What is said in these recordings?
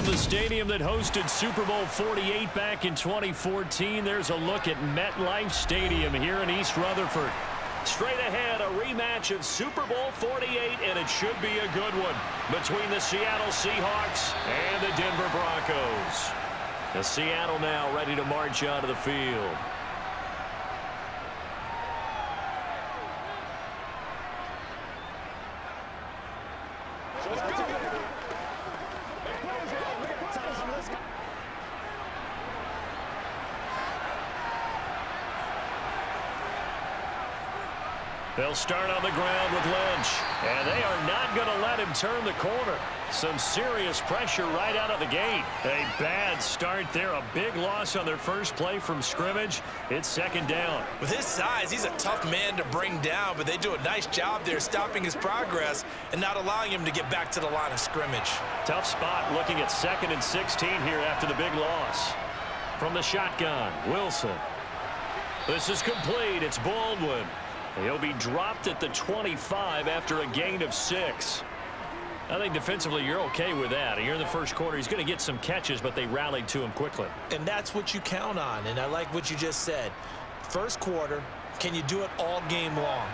the stadium that hosted Super Bowl 48 back in 2014, there's a look at MetLife Stadium here in East Rutherford. Straight ahead, a rematch of Super Bowl 48, and it should be a good one between the Seattle Seahawks and the Denver Broncos. The Seattle now ready to march onto the field. They'll start on the ground with Lynch, and they are not going to let him turn the corner. Some serious pressure right out of the gate. A bad start there, a big loss on their first play from scrimmage. It's second down. With his size, he's a tough man to bring down, but they do a nice job there stopping his progress and not allowing him to get back to the line of scrimmage. Tough spot looking at 2nd and 16 here after the big loss. From the shotgun, Wilson. This is complete. It's Baldwin. He'll be dropped at the 25 after a gain of 6. I think defensively you're okay with that. Here in the first quarter, he's going to get some catches, but they rallied to him quickly. And that's what you count on, and I like what you just said. First quarter, can you do it all game long?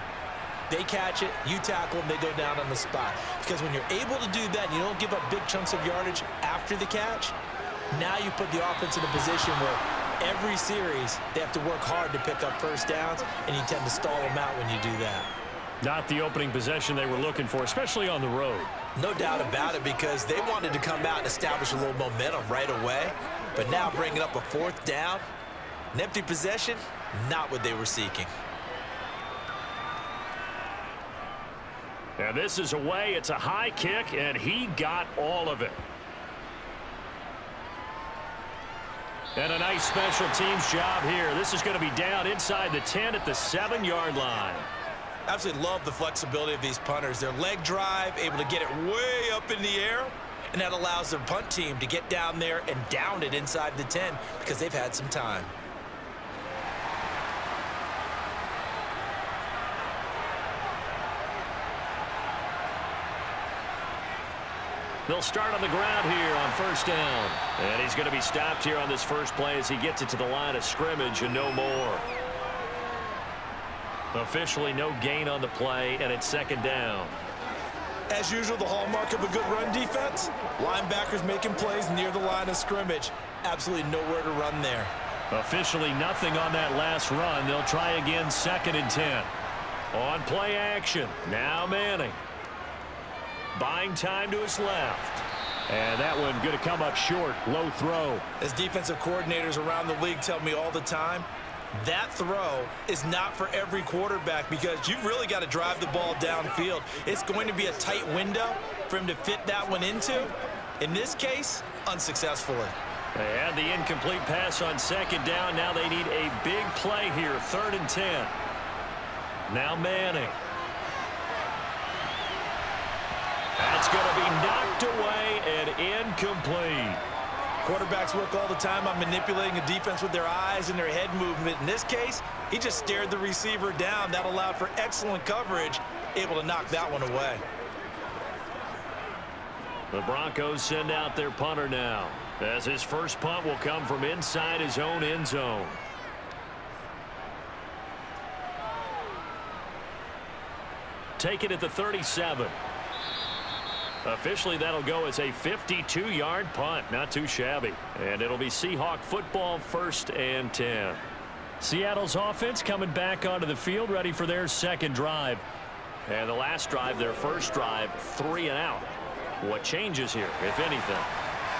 They catch it, you tackle them, they go down on the spot. Because when you're able to do that and you don't give up big chunks of yardage after the catch, now you put the offense in a position where every series, they have to work hard to pick up first downs, and you tend to stall them out when you do that. Not the opening possession they were looking for, especially on the road. No doubt about it, because they wanted to come out and establish a little momentum right away. But now bringing up a 4th down, an empty possession, not what they were seeking. And this is away. It's a high kick, and he got all of it. And a nice special teams job here. This is going to be down inside the 10 at the 7-yard line. Absolutely love the flexibility of these punters. Their leg drive, able to get it way up in the air, and that allows their punt team to get down there and down it inside the 10 because they've had some time. They'll start on the ground here on first down. And he's going to be stopped here on this first play as he gets it to the line of scrimmage and no more. Officially no gain on the play, and it's second down. As usual, the hallmark of a good run defense, linebackers making plays near the line of scrimmage. Absolutely nowhere to run there. Officially nothing on that last run. They'll try again 2nd and 10. On play action. Now Manning. Buying time to his left. And that one going to come up short. Low throw. As defensive coordinators around the league tell me all the time, that throw is not for every quarterback because you've really got to drive the ball downfield. It's going to be a tight window for him to fit that one into. In this case, unsuccessfully. They had the incomplete pass on 2nd down. Now they need a big play here. 3rd and 10. Now Manning. That's going to be knocked away and incomplete. Quarterbacks work all the time on manipulating a defense with their eyes and their head movement. In this case, he just stared the receiver down. That allowed for excellent coverage, able to knock that one away. The Broncos send out their punter now, as his first punt will come from inside his own end zone. Take it at the 37. Officially, that'll go as a 52-yard punt. Not too shabby. And it'll be Seahawk football, 1st and 10. Seattle's offense coming back onto the field, ready for their second drive. And the last drive, their first drive, 3 and out. What changes here, if anything?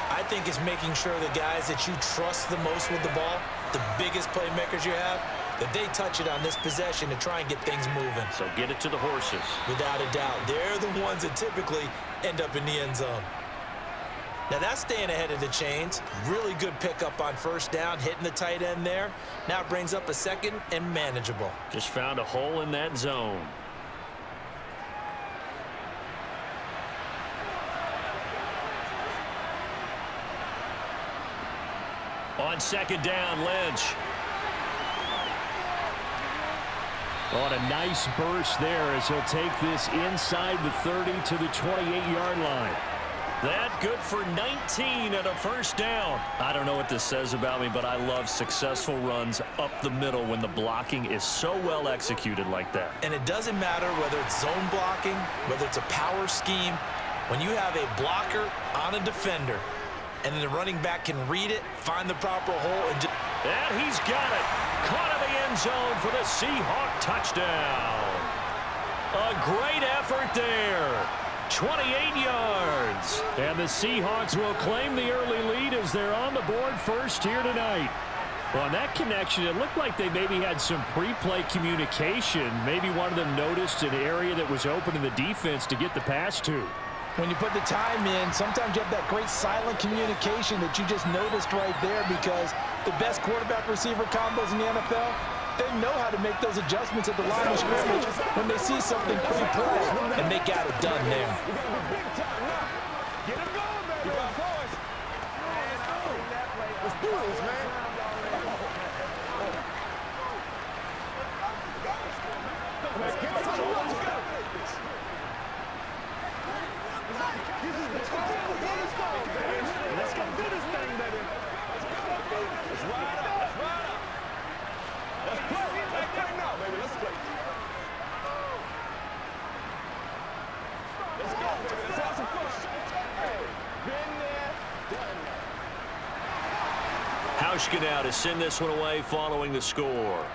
I think it's making sure the guys that you trust the most with the ball, the biggest playmakers you have, that they touch it on this possession to try and get things moving. So get it to the horses. Without a doubt. They're the ones that typically end up in the end zone. Now that's staying ahead of the chains. Really good pickup on first down, hitting the tight end there. Now it brings up a 2nd and manageable. Just found a hole in that zone. On 2nd down, Lynch. On a nice burst there as he'll take this inside the 30 to the 28-yard line. That good for 19 and a first down. I don't know what this says about me, but I love successful runs up the middle when the blocking is so well executed like that. And it doesn't matter whether it's zone blocking, whether it's a power scheme. When you have a blocker on a defender, and then the running back can read it, find the proper hole, and he's got it. Caught in the end zone for the Seahawk touchdown. A great effort there. 28 yards. And the Seahawks will claim the early lead as they're on the board first here tonight. Well, on that connection, it looked like they maybe had some pre-play communication. Maybe one of them noticed an area that was open in the defense to get the pass to. When you put the time in, sometimes you have that great silent communication that you just noticed right there, because the best quarterback-receiver combos in the NFL, they know how to make those adjustments at the line of scrimmage when they see something pre-play, and they got it done there. Get him going, baby. Let's do this, man. Let's get some. Let's go. Let's go do this thing, baby. Let's ride up. Let's ride up. Let's play. Let's play now, baby. Let's play. Let's go, baby. Let's have some fun. Hey, been there, done that. Hauschka now to send this one away following the score.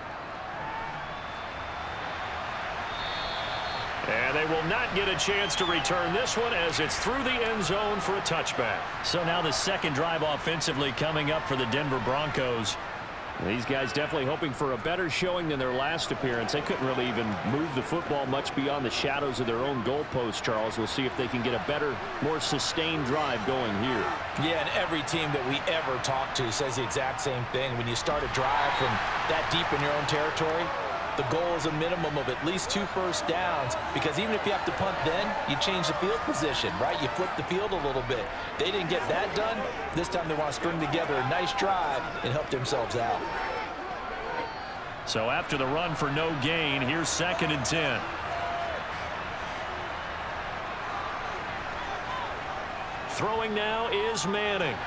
And they will not get a chance to return this one as it's through the end zone for a touchback. So now the second drive offensively coming up for the Denver Broncos. These guys definitely hoping for a better showing than their last appearance. They couldn't really even move the football much beyond the shadows of their own goalpost, Charles. We'll see if they can get a better, more sustained drive going here. Yeah, and every team that we ever talk to says the exact same thing. When you start a drive from that deep in your own territory, the goal is a minimum of at least 2 first downs, because even if you have to punt then, you change the field position, right? You flip the field a little bit. They didn't get that done. This time they want to string together a nice drive and help themselves out. So after the run for no gain, here's 2nd and 10. Throwing now is Manning.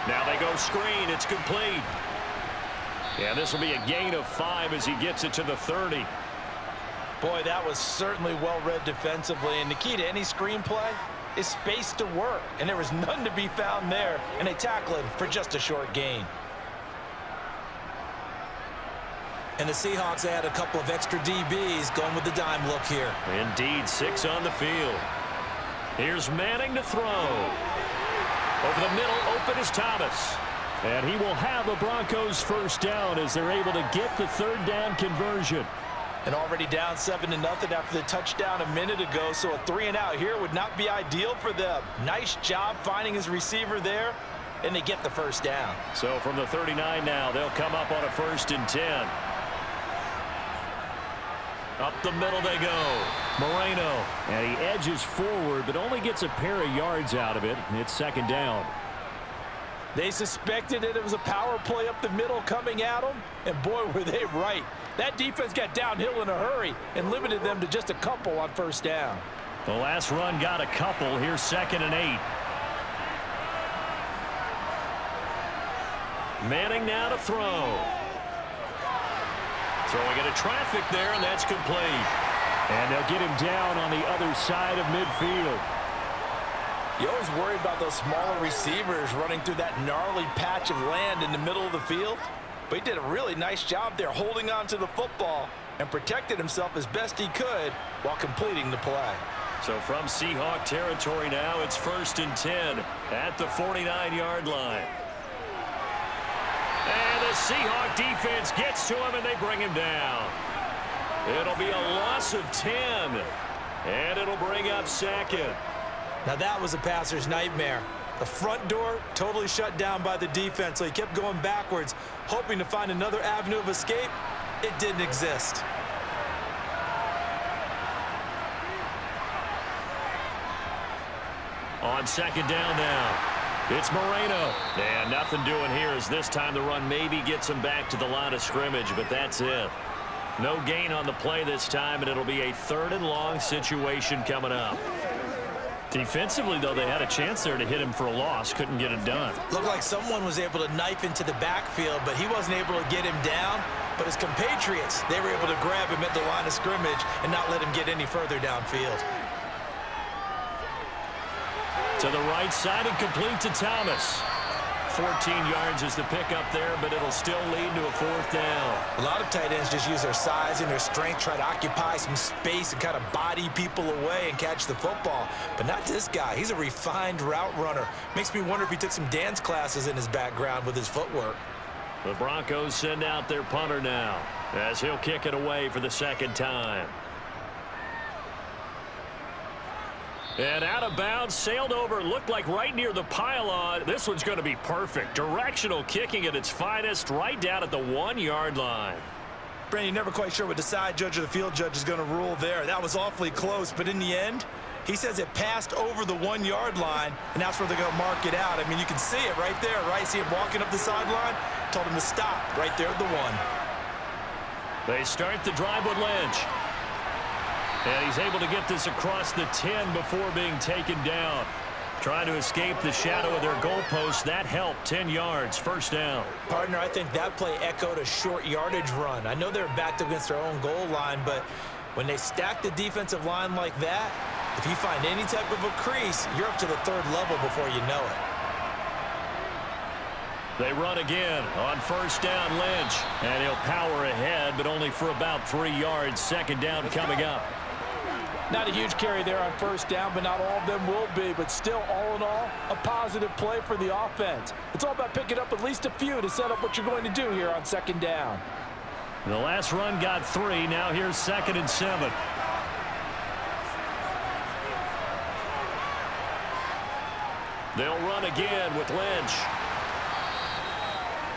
Now they go screen. It's complete. Yeah, this will be a gain of 5 as he gets it to the 30. Boy, that was certainly well-read defensively. And the key to any screenplay is space to work. And there was none to be found there. And they tackle him for just a short gain. And the Seahawks add a couple of extra DBs going with the dime look here. Indeed, 6 on the field. Here's Manning to throw. Over the middle, open is Thomas. And he will have a Broncos first down as they're able to get the 3rd down conversion. And already down 7-0 after the touchdown a minute ago, so a 3-and-out here would not be ideal for them. Nice job finding his receiver there, and they get the first down. So from the 39 now, they'll come up on a 1st and 10. Up the middle they go. Moreno. And he edges forward, but only gets a pair of yards out of it. It's 2nd down. They suspected it was a power play up the middle coming at them, and boy, were they right. That defense got downhill in a hurry and limited them to just a couple on 1st down. The last run got a couple. Here's 2nd and 8. Manning now to throw. Throwing into traffic there, and that's complete. And they'll get him down on the other side of midfield. You always worry about those smaller receivers running through that gnarly patch of land in the middle of the field. But he did a really nice job there holding on to the football and protected himself as best he could while completing the play. So from Seahawk territory now, it's 1st and 10 at the 49-yard line. And the Seahawk defense gets to him, and they bring him down. It'll be a loss of 10, and it'll bring up 2nd. Now that was a passer's nightmare. The front door totally shut down by the defense, so he kept going backwards, hoping to find another avenue of escape. It didn't exist. On 2nd down now, it's Moreno. And nothing doing here as this time the run maybe gets him back to the line of scrimmage, but that's it. No gain on the play this time, and it'll be a 3rd and long situation coming up. Defensively, though, they had a chance there to hit him for a loss. Couldn't get it done. Looked like someone was able to knife into the backfield, but he wasn't able to get him down. But his compatriots, they were able to grab him at the line of scrimmage and not let him get any further downfield. To the right side and complete to Thomas. 14 yards is the pickup there, but it'll still lead to a 4th down. A lot of tight ends just use their size and their strength, try to occupy some space and kind of body people away and catch the football. But not this guy. He's a refined route runner. Makes me wonder if he took some dance classes in his background with his footwork. The Broncos send out their punter now as he'll kick it away for the 2nd time. And out of bounds, sailed over, looked like right near the pylon. This one's going to be perfect. Directional kicking at its finest, right down at the 1-yard line. Brandon, you're never quite sure what the side judge or the field judge is going to rule there. That was awfully close, but in the end, he says it passed over the 1-yard line, and that's where they're going to mark it out. I mean, you can see it right there, right? See him walking up the sideline? Told him to stop right there at the 1. They start the drive with Lynch. And he's able to get this across the 10 before being taken down. Trying to escape the shadow of their goalpost. That helped. 10 yards. 1st down. Partner, I think that play echoed a short yardage run. I know they're backed up against their own goal line, but when they stack the defensive line like that, if you find any type of a crease, you're up to the 3rd level before you know it. They run again on 1st down, Lynch. And he'll power ahead, but only for about 3 yards. 2nd down coming up. Not a huge carry there on 1st down, but not all of them will be. But still, all in all, a positive play for the offense. It's all about picking up at least a few to set up what you're going to do here on 2nd down. The last run got 3. Now here's 2nd and 7. They'll run again with Lynch.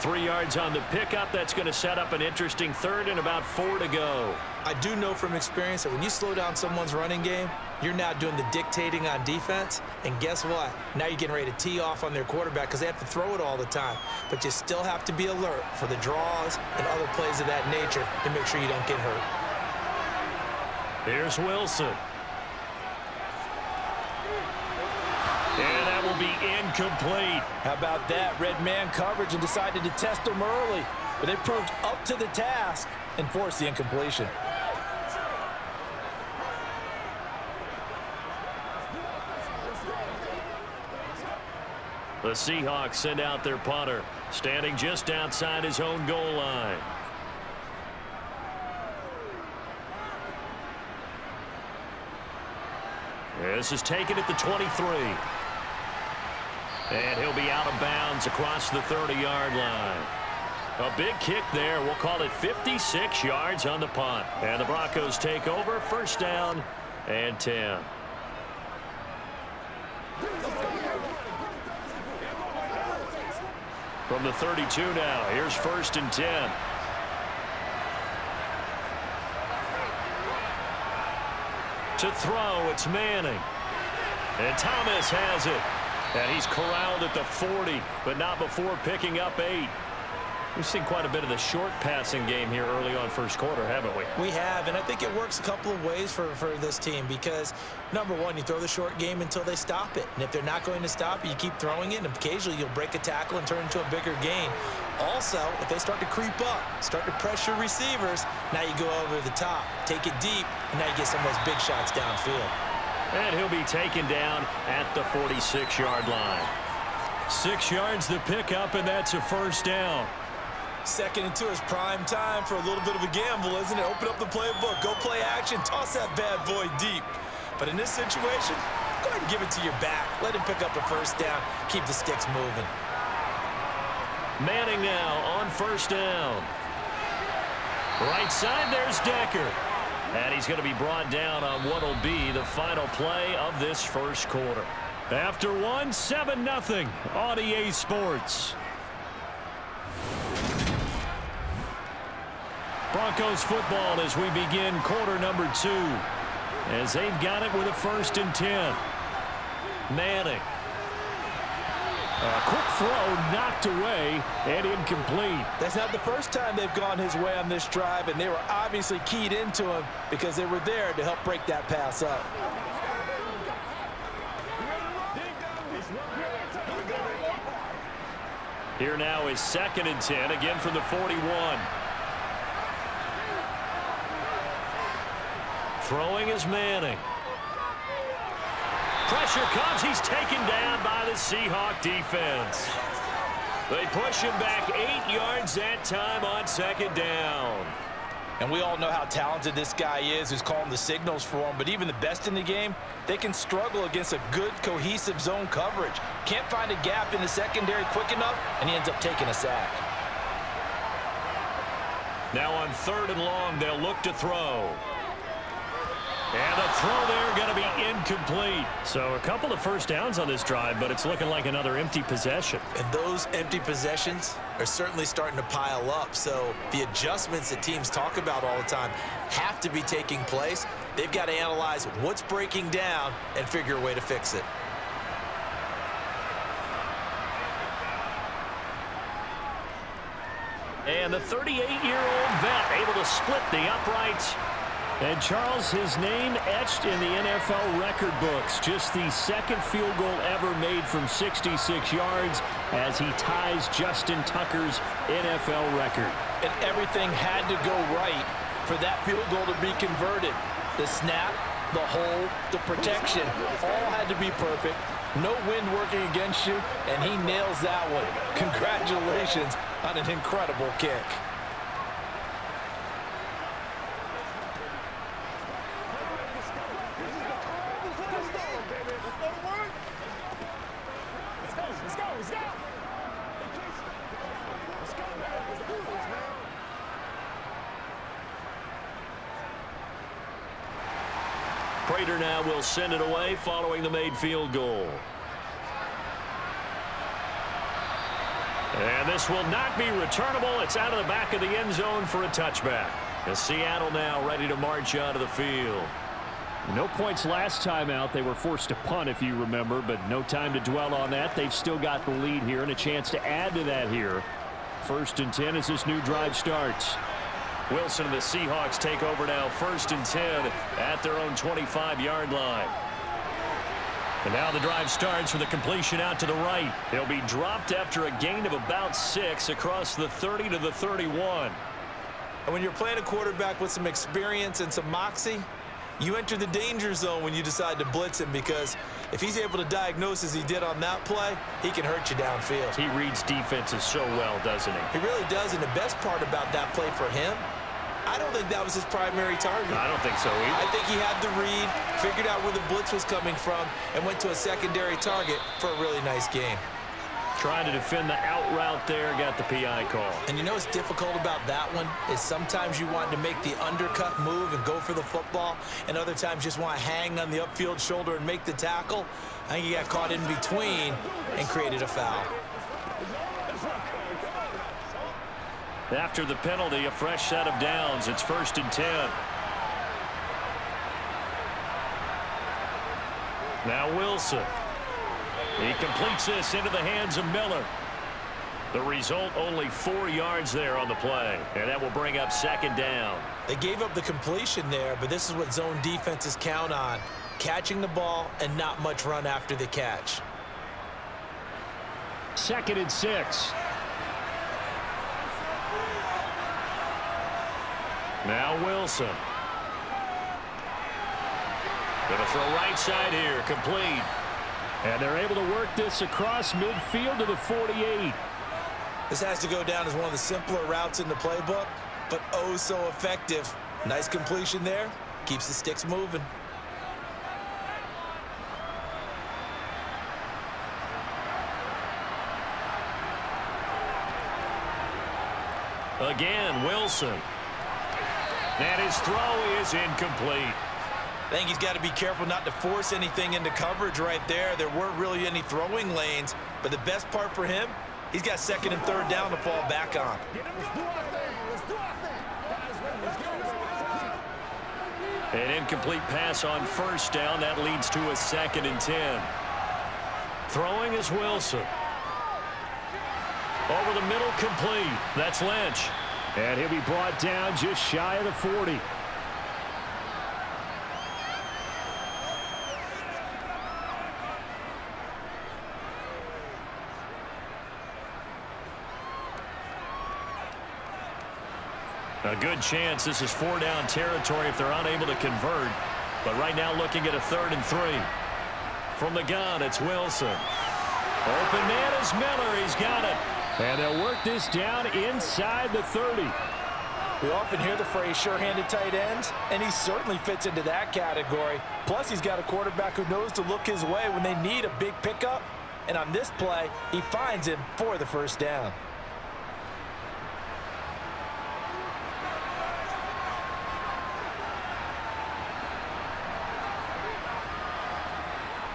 3 yards on the pickup. That's going to set up an interesting 3rd and about 4 to go. I do know from experience that when you slow down someone's running game, you're now doing the dictating on defense. And guess what? Now you're getting ready to tee off on their quarterback because they have to throw it all the time. But you still have to be alert for the draws and other plays of that nature to make sure you don't get hurt. Here's Wilson. And that will be incomplete. How about that? Red man coverage and decided to test them early. But they proved up to the task and forced the incompletion. The Seahawks send out their punter, standing just outside his own goal line. This is taken at the 23. And he'll be out of bounds across the 30-yard line. A big kick there. We'll call it 56 yards on the punt. And the Broncos take over. 1st down and 10. From the 32 now. Here's 1st and 10. To throw, it's Manning. And Thomas has it. And he's corralled at the 40, but not before picking up 8. We've seen quite a bit of the short passing game here early on 1st quarter, haven't we? We have, and I think it works a couple of ways for this team because, number one, you throw the short game until they stop it. And if they're not going to stop it, you keep throwing it, and occasionally you'll break a tackle and turn into a bigger gain. Also, if they start to creep up, start to pressure receivers, now you go over the top, take it deep, and now you get some of those big shots downfield. And he'll be taken down at the 46-yard line. 6 yards the pickup, and that's a 1st down. 2nd and 2 is prime time for a little bit of a gamble, isn't it? Open up the playbook, go play action, toss that bad boy deep. But in this situation, go ahead and give it to your back. Let him pick up a 1st down, keep the sticks moving. Manning now on 1st down. Right side, there's Decker. And he's going to be brought down on what will be the final play of this 1st quarter. After 1, 7-0 on EA Sports. Broncos football as we begin quarter number 2. As they've got it with a 1st and 10. Manning. A quick throw knocked away and incomplete. That's not the first time they've gone his way on this drive, and they were obviously keyed into him because they were there to help break that pass up. Here now is 2nd and 10, again from the 41. Throwing is Manning. Pressure comes. He's taken down by the Seahawk defense. They push him back 8 yards that time on 2nd down. And we all know how talented this guy is who's calling the signals for him. But even the best in the game, they can struggle against a good, cohesive zone coverage. Can't find a gap in the secondary quick enough, and he ends up taking a sack. Now on 3rd and long, they'll look to throw. And the throw there going to be incomplete. So a couple of first downs on this drive, but it's looking like another empty possession. And those empty possessions are certainly starting to pile up. So the adjustments that teams talk about all the time have to be taking place. They've got to analyze what's breaking down and figure a way to fix it. And the 38-year-old vet able to split the uprights. And Charles, his name etched in the NFL record books. Just the 2nd field goal ever made from 66 yards as he ties Justin Tucker's NFL record. And everything had to go right for that field goal to be converted. The snap, the hold, the protection, all had to be perfect. No wind working against you, and he nails that one. Congratulations on an incredible kick. Prater now will send it away following the made field goal. And this will not be returnable. It's out of the back of the end zone for a touchback. And Seattle now ready to march out of the field. No points last time out. They were forced to punt, if you remember, but no time to dwell on that. They've still got the lead here and a chance to add to that here. 1st and 10 as this new drive starts. Wilson and the Seahawks take over now, 1st and 10 at their own 25-yard line. And now the drive starts with a completion out to the right. He'll be dropped after a gain of about 6 across the 30 to the 31. And when you're playing a quarterback with some experience and some moxie, you enter the danger zone when you decide to blitz him, because if he's able to diagnose as he did on that play, he can hurt you downfield. He reads defenses so well, doesn't he? He really does, and the best part about that play for him, I don't think that was his primary target. I don't think so either. I think he had the read, figured out where the blitz was coming from, and went to a secondary target for a really nice game. Trying to defend the out route there, got the PI call. And you know what's difficult about that one is sometimes you want to make the undercut move and go for the football, and other times just want to hang on the upfield shoulder and make the tackle. I think he got caught in between and created a foul. After the penalty, a fresh set of downs. It's 1st and 10. Now Wilson. He completes this into the hands of Miller. The result, only 4 yards there on the play. And that will bring up 2nd down. They gave up the completion there, but this is what zone defenses count on. Catching the ball and not much run after the catch. 2nd and 6. Now Wilson. Going to throw right side here, complete. And they're able to work this across midfield to the 48. This has to go down as one of the simpler routes in the playbook, but oh so effective. Nice completion there. Keeps the sticks moving. Again, Wilson. And his throw is incomplete. I think he's got to be careful not to force anything into coverage right there. There weren't really any throwing lanes, but the best part for him, he's got 2nd and 3rd down to fall back on. An incomplete pass on 1st down. That leads to a 2nd and 10. Throwing is Wilson. Over the middle, complete. That's Lynch. And he'll be brought down just shy of the 40. A good chance this is 4-down territory if they're unable to convert. But right now looking at a 3rd and 3. From the gun, it's Wilson. Open man is Miller. He's got it. And they'll work this down inside the 30. We often hear the phrase sure-handed tight ends, and he certainly fits into that category. Plus, he's got a quarterback who knows to look his way when they need a big pickup. And on this play, he finds him for the first down.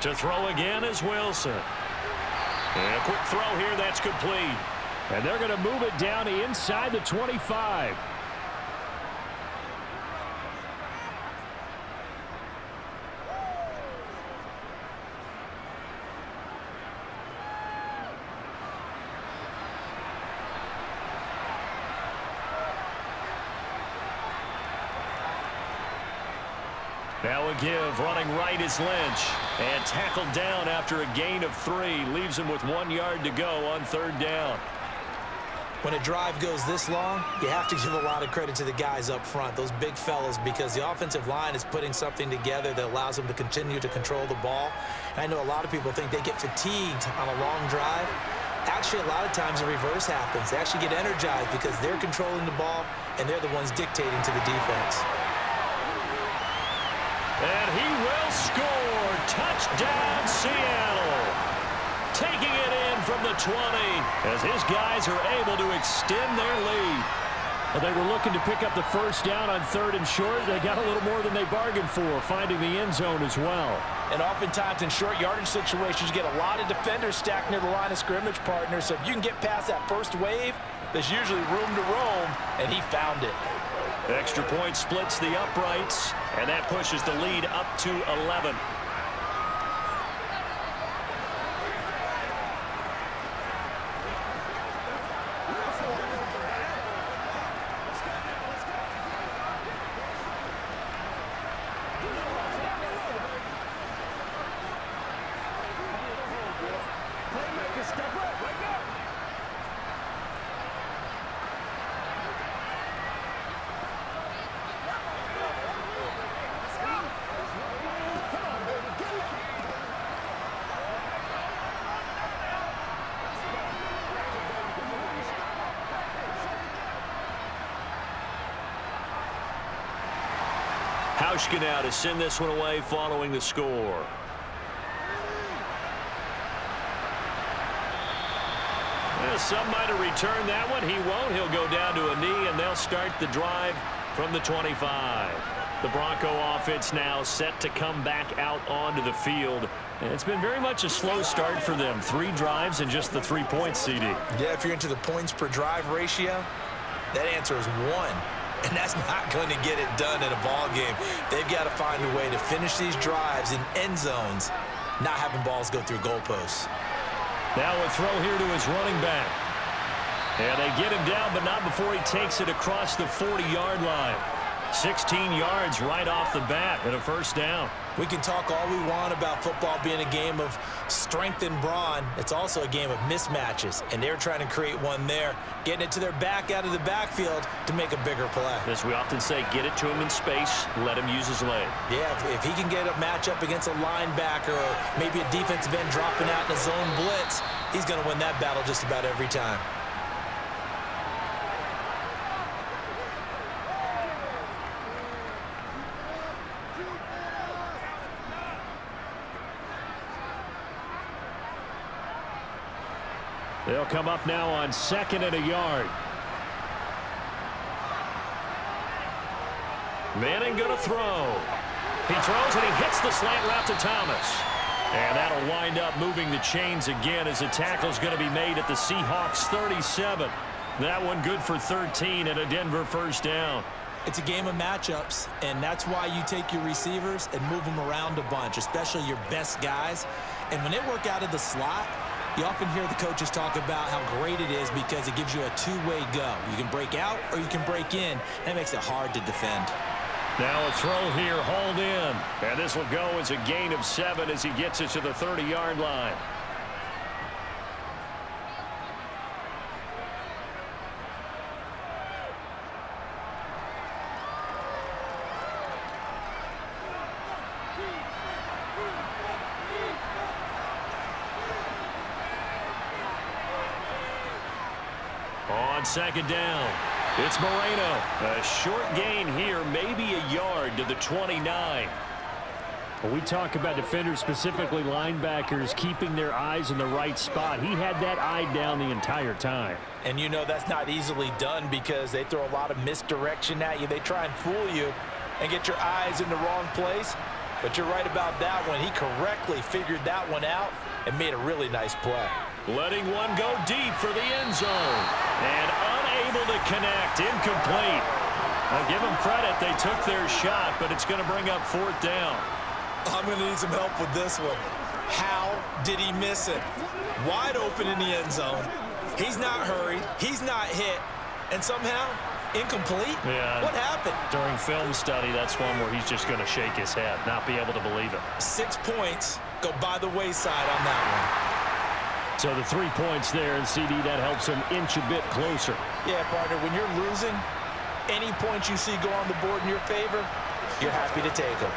To throw again is Wilson. And a quick throw here, that's complete. And they're going to move it down inside the 25. Now a give, running right is Lynch. And tackled down after a gain of 3. Leaves him with 1 yard to go on 3rd down. When a drive goes this long, you have to give a lot of credit to the guys up front, those big fellas, because the offensive line is putting something together that allows them to continue to control the ball. And I know a lot of people think they get fatigued on a long drive. Actually, a lot of times the reverse happens. They actually get energized because they're controlling the ball, and they're the ones dictating to the defense. And he will score. Touchdown, Seattle. Taking it in from the 20 as his guys are able to extend their lead. Well, they were looking to pick up the first down on 3rd and short. They got a little more than they bargained for, finding the end zone as well. And oftentimes in short yardage situations, you get a lot of defenders stacked near the line of scrimmage, partner. So if you can get past that first wave, there's usually room to roam, and he found it. Extra point splits the uprights, and that pushes the lead up to 11. Hauschka now to send this one away following the score. Well, some might have returned that one. He won't. He'll go down to a knee, and they'll start the drive from the 25. The Bronco offense now set to come back out onto the field. And it's been very much a slow start for them. 3 drives and just the 3 points, CD. Yeah, if you're into the points per drive ratio, that answer is 1. And that's not going to get it done in a ball game. They've got to find a way to finish these drives in end zones, not having balls go through goalposts. Now a throw here to his running back. And they get him down, but not before he takes it across the 40-yard line. 16 yards right off the bat and a first down. We can talk all we want about football being a game of strength and brawn. It's also a game of mismatches, and they're trying to create one there, getting it to their back out of the backfield to make a bigger play. As we often say, get it to him in space, let him use his leg. Yeah, if he can get a matchup against a linebacker or maybe a defensive end dropping out in a zone blitz, he's going to win that battle just about every time. They'll come up now on 2nd and a yard. Manning going to throw. He throws and he hits the slant route to Thomas. And that'll wind up moving the chains again as the tackle's going to be made at the Seahawks 37. That one good for 13 and a Denver first down. It's a game of matchups, and that's why you take your receivers and move them around a bunch, especially your best guys. And when they work out of the slot, you often hear the coaches talk about how great it is because it gives you a two-way go. You can break out or you can break in. That makes it hard to defend. Now a throw here, hauled in. And this will go as a gain of 7 as he gets it to the 30-yard line. on second down. It's Moreno. A short gain here, maybe a yard to the 29. When we talk about defenders, specifically linebackers, keeping their eyes in the right spot, he had that eye down the entire time. And you know that's not easily done because they throw a lot of misdirection at you. They try and fool you and get your eyes in the wrong place. But you're right about that one. He correctly figured that one out and made a really nice play. Letting one go deep for the end zone. And unable to connect. Incomplete. I'll give them credit. They took their shot, but it's going to bring up fourth down. I'm going to need some help with this one. How did he miss it? Wide open in the end zone. He's not hurried. He's not hit. And somehow, incomplete? Yeah. What happened? During film study, that's one where he's just going to shake his head, not be able to believe it. 6 points go by the wayside on that one. So the 3 points there, and CD, that helps him inch a bit closer. Yeah, partner, when you're losing, any points you see go on the board in your favor, you're happy to take them.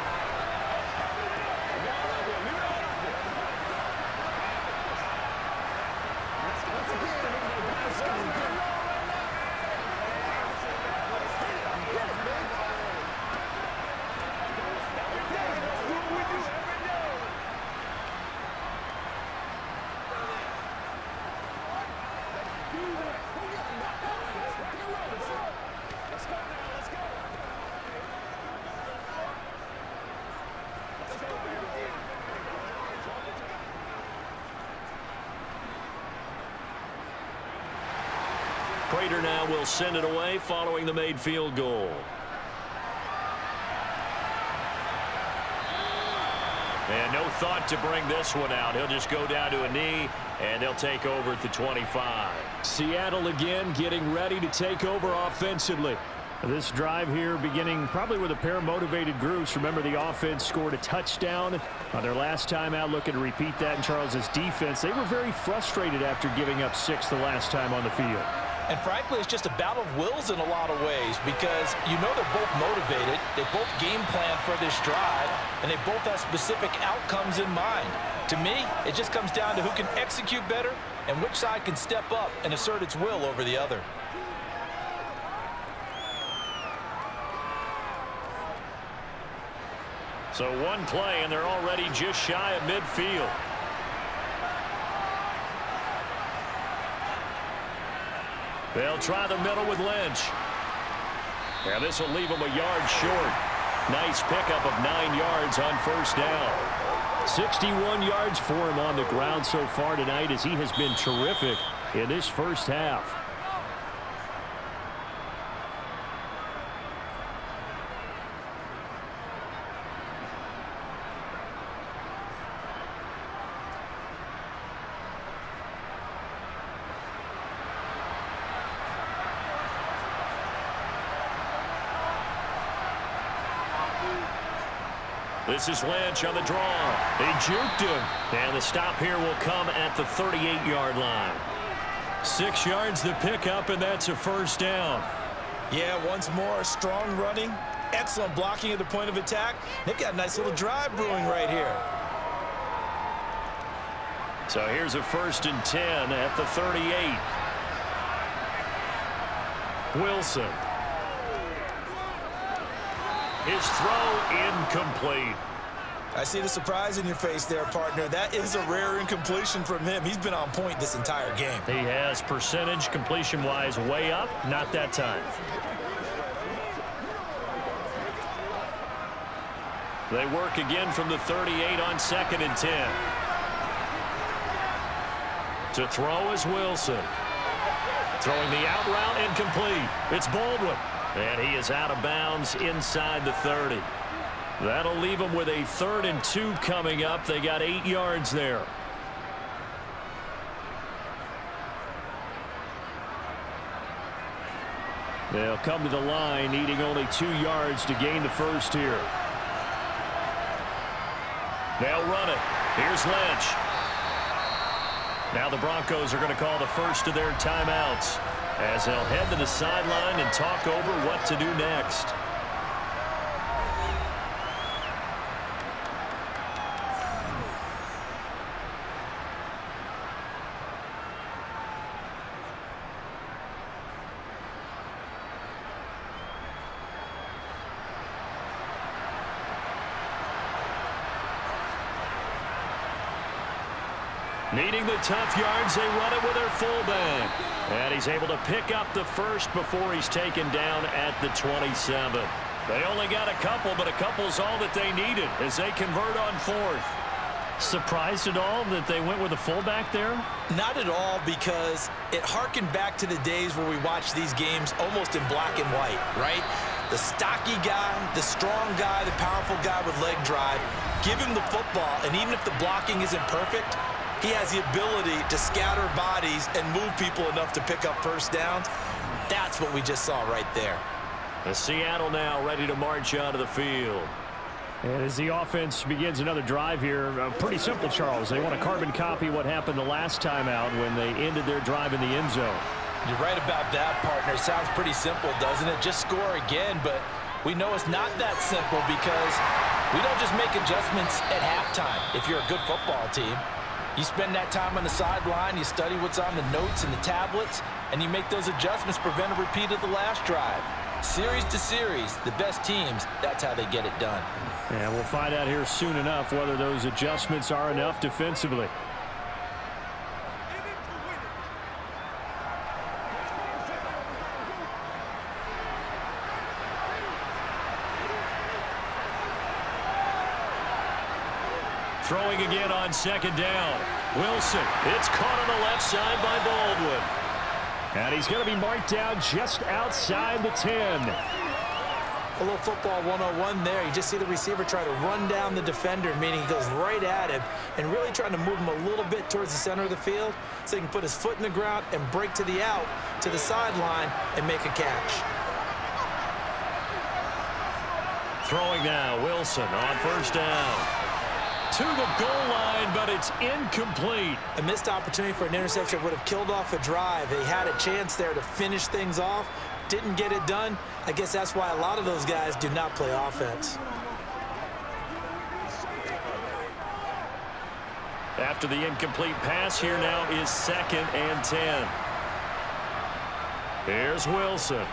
Prater now will send it away following the made field goal. And no thought to bring this one out. He'll just go down to a knee, and they'll take over at the 25. Seattle again getting ready to take over offensively. This drive here beginning probably with a pair of motivated groups. Remember, the offense scored a touchdown on their last time out, looking to repeat that in Charles's defense. They were very frustrated after giving up 6 the last time on the field. And frankly, it's just a battle of wills in a lot of ways because you know they're both motivated, they both game plan for this drive, and they both have specific outcomes in mind. To me, it just comes down to who can execute better and which side can step up and assert its will over the other. So one play, and they're already just shy of midfield. They'll try the middle with Lynch. And this will leave him a yard short. Nice pickup of 9 yards on first down. 61 yards for him on the ground so far tonight as he has been terrific in this first half. This is Lynch on the draw. They juked him. And the stop here will come at the 38-yard line. 6 yards the pickup, and that's a first down. Yeah, once more, strong running, excellent blocking at the point of attack. They've got a nice little drive brewing right here. So here's a 1st and 10 at the 38. Wilson. His throw incomplete. I see the surprise in your face there, partner. That is a rare incompletion from him. He's been on point this entire game. He has percentage completion-wise way up. Not that time. They work again from the 38 on 2nd and 10. To throw is Wilson. Throwing the out route incomplete. It's Baldwin. And he is out of bounds inside the 30. That'll leave him with a 3rd and 2 coming up. They got 8 yards there. They'll come to the line, needing only 2 yards to gain the first here. They'll run it. Here's Lynch. Now the Broncos are going to call the first of their timeouts, as they'll head to the sideline and talk over what to do next. Needing the tough yards, they run it with their fullback. And he's able to pick up the first before he's taken down at the 27. They only got a couple, but a couple's all that they needed as they convert on fourth. Surprised at all that they went with a fullback there? Not at all, because it harkened back to the days where we watched these games almost in black and white, right? The stocky guy, the strong guy, the powerful guy with leg drive. Give him the football, and even if the blocking isn't perfect, he has the ability to scatter bodies and move people enough to pick up first downs. That's what we just saw right there. The Seattle now ready to march onto the field. And as the offense begins another drive here, pretty simple, Charles. They want to carbon copy what happened the last time out when they ended their drive in the end zone. You're right about that, partner. Sounds pretty simple, doesn't it? Just score again, but we know it's not that simple because we don't just make adjustments at halftime if you're a good football team. You spend that time on the sideline, you study what's on the notes and the tablets, and you make those adjustments, prevent a repeat of the last drive. Series to series, the best teams, that's how they get it done. And we'll find out here soon enough whether those adjustments are enough defensively. Throwing again on second down. Wilson, it's caught on the left side by Baldwin. And he's going to be marked down just outside the 10. A little football 101 there. You just see the receiver try to run down the defender, meaning he goes right at him and really trying to move him a little bit towards the center of the field so he can put his foot in the ground and break to the out, to the sideline, and make a catch. Throwing now, Wilson on first down. To the goal line, but it's incomplete. A missed opportunity for an interception would have killed off a drive. They had a chance there to finish things off. Didn't get it done. I guess that's why a lot of those guys do not play offense. After the incomplete pass, here now is 2nd and 10. Here's Wilson.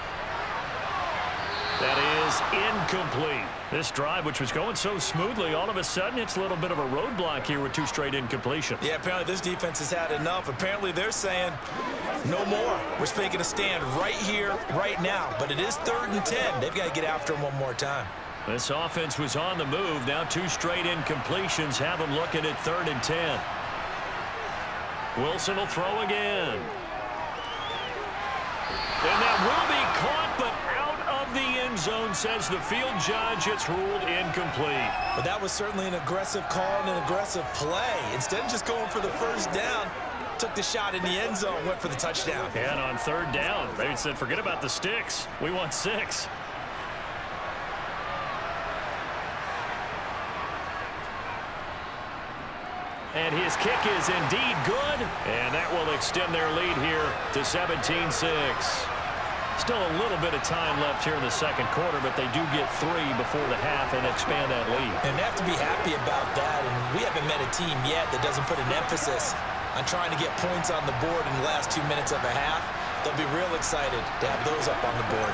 That is incomplete. This drive, which was going so smoothly, all of a sudden it's a little bit of a roadblock here with 2 straight incompletions. Yeah, apparently this defense has had enough. Apparently they're saying no more. We're making a stand right here, right now. But it is 3rd and 10. They've got to get after him one more time. This offense was on the move. Now 2 straight incompletions have them looking at 3rd and 10. Wilson will throw again. And that will be caught, but out of the end zone, says the field judge. It's ruled incomplete. But that was certainly an aggressive call and an aggressive play. Instead of just going for the first down, took the shot in the end zone, went for the touchdown. And on 3rd down, they said, forget about the sticks. We want 6. And his kick is indeed good. And that will extend their lead here to 17-6. Still a little bit of time left here in the 2nd quarter, but they do get 3 before the half and expand that lead. And they have to be happy about that. And we haven't met a team yet that doesn't put an emphasis on trying to get points on the board in the last 2 minutes of a half. They'll be real excited to have those up on the board.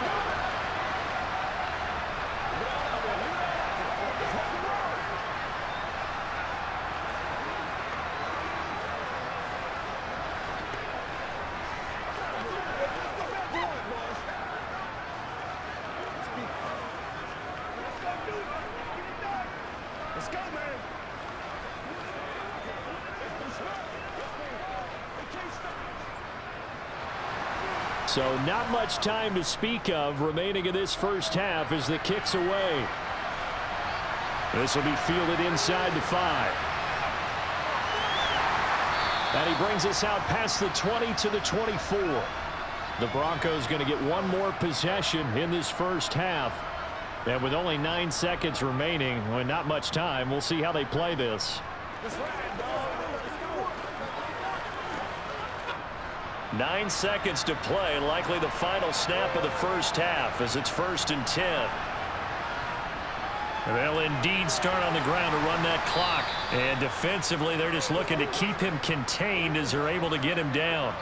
So not much time to speak of remaining in this first half as the kick's away. This will be fielded inside the 5. And he brings us out past the 20 to the 24. The Broncos going to get one more possession in this first half. And with only 9 seconds remaining, well, not much time, we'll see how they play this. 9 seconds to play, likely the final snap of the first half as it's 1st and 10. They'll indeed start on the ground to run that clock. And defensively, they're just looking to keep him contained as they're able to get him down.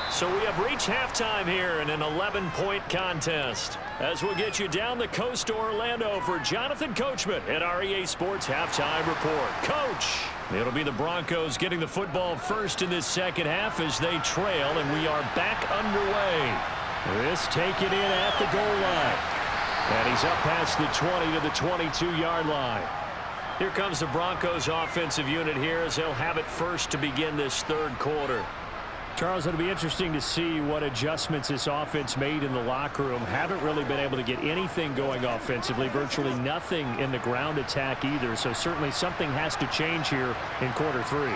So we have reached halftime here in an 11-point contest. As we'll get you down the coast to Orlando for Jonathan Coachman at our EA Sports Halftime Report. Coach. It'll be the Broncos getting the football first in this second half as they trail, and we are back underway. This taken in at the goal line. And he's up past the 20 to the 22-yard line. Here comes the Broncos offensive unit here as they'll have it first to begin this third quarter. Charles, it'll be interesting to see what adjustments this offense made in the locker room. Haven't really been able to get anything going offensively, virtually nothing in the ground attack either. So certainly something has to change here in quarter three.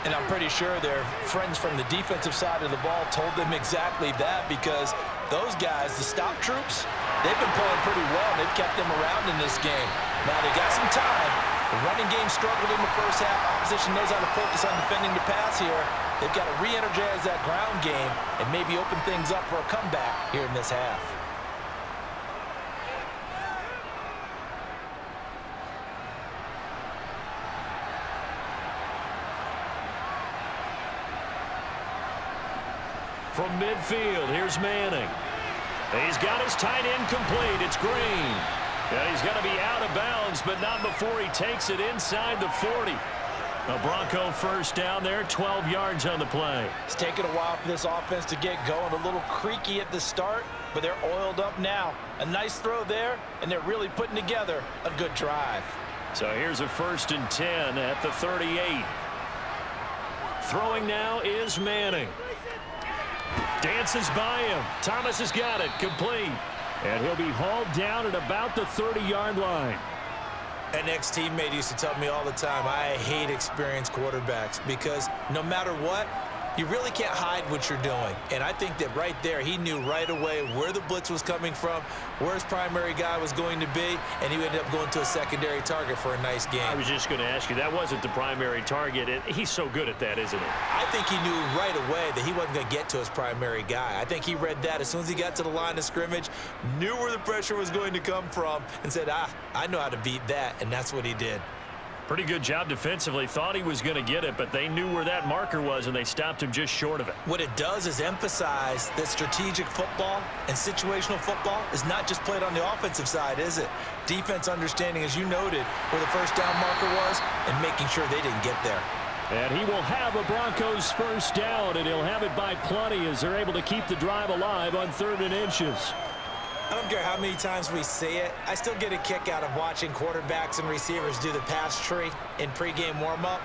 And I'm pretty sure their friends from the defensive side of the ball told them exactly that, because those guys, the stop troops, they've been playing pretty well. They've kept them around in this game. Now they got some time. The running game struggled in the first half. Opposition knows how to focus on defending the pass here. They've got to re-energize that ground game and maybe open things up for a comeback here in this half. From midfield, here's Manning. He's got his tight end complete. It's Green. And he's going to be out of bounds, but not before he takes it inside the 40. A Bronco first down there, 12 yards on the play. It's taken a while for this offense to get going. A little creaky at the start, but they're oiled up now. A nice throw there, and they're really putting together a good drive. So here's a 1st and 10 at the 38. Throwing now is Manning. Dances by him. Thomas has got it. Complete. And he'll be hauled down at about the 30-yard line. An ex-teammate used to tell me all the time, I hate experienced quarterbacks, because no matter what, you really can't hide what you're doing. And I think that right there, he knew right away where the blitz was coming from, where his primary guy was going to be, and he ended up going to a secondary target for a nice game. I was just going to ask you, that wasn't the primary target. He's so good at that, isn't he? I think he knew right away that he wasn't going to get to his primary guy. I think he read that as soon as he got to the line of scrimmage, knew where the pressure was going to come from, and said, I know how to beat that, and that's what he did. Pretty good job defensively. Thought he was going to get it, but they knew where that marker was, and they stopped him just short of it. What it does is emphasize that strategic football and situational football is not just played on the offensive side, is it? Defense understanding, as you noted, where the first down marker was and making sure they didn't get there. And he will have a Broncos first down, and he'll have it by plenty as they're able to keep the drive alive on 3rd and inches. I don't care how many times we see it. I still get a kick out of watching quarterbacks and receivers do the pass tree in pregame warm-up.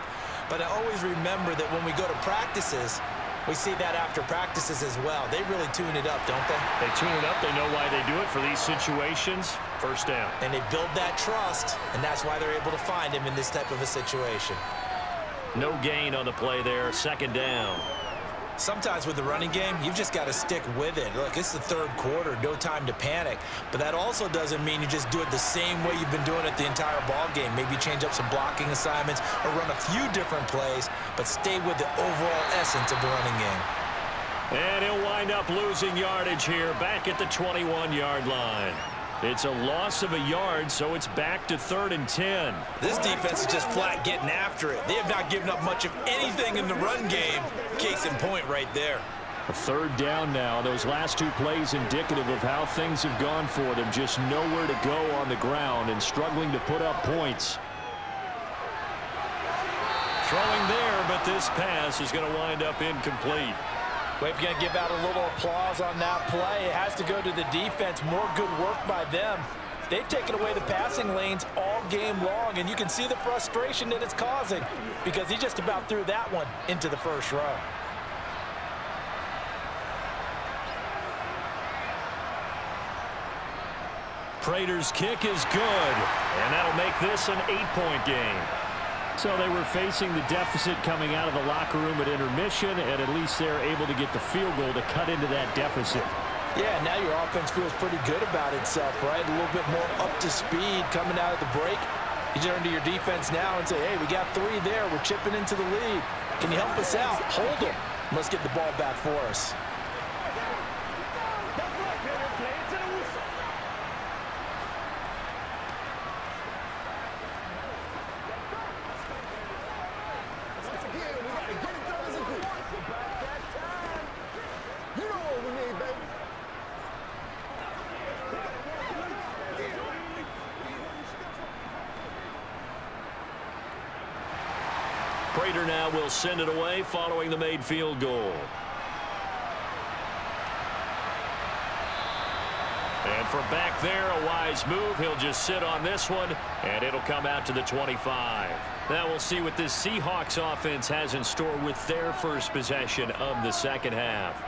But I always remember that when we go to practices, we see that after practices as well. They really tune it up, don't they? They tune it up. They know why they do it for these situations. First down. And they build that trust, and that's why they're able to find him in this type of a situation. No gain on the play there. 2nd down. Sometimes with the running game, you've just got to stick with it. Look, it's the 3rd quarter, no time to panic. But that also doesn't mean you just do it the same way you've been doing it the entire ball game. Maybe change up some blocking assignments or run a few different plays, but stay with the overall essence of the running game. And he'll wind up losing yardage here, back at the 21-yard line. It's a loss of a yard, so it's back to 3rd and 10. This defense is just flat getting after it. They have not given up much of anything in the run game. Case in point right there. A 3rd down now. Those last 2 plays indicative of how things have gone for them. Just nowhere to go on the ground and struggling to put up points. Throwing there, but this pass is going to wind up incomplete. We're going to give out a little applause on that play. It has to go to the defense. More good work by them. They've taken away the passing lanes all game long, and you can see the frustration that it's causing because he just about threw that one into the first row. Prater's kick is good, and that'll make this an 8-point game. So they were facing the deficit coming out of the locker room at intermission, and at least they're able to get the field goal to cut into that deficit. Yeah, now your offense feels pretty good about itself, right? A little bit more up to speed coming out of the break. You turn to your defense now and say, hey, we got 3 there. We're chipping into the lead. Can you help us out? Hold them. Let's get the ball back for us. punter now will send it away following the made field goal. And from back there, a wise move. He'll just sit on this one, and it'll come out to the 25. Now we'll see what this Seahawks offense has in store with their first possession of the second half.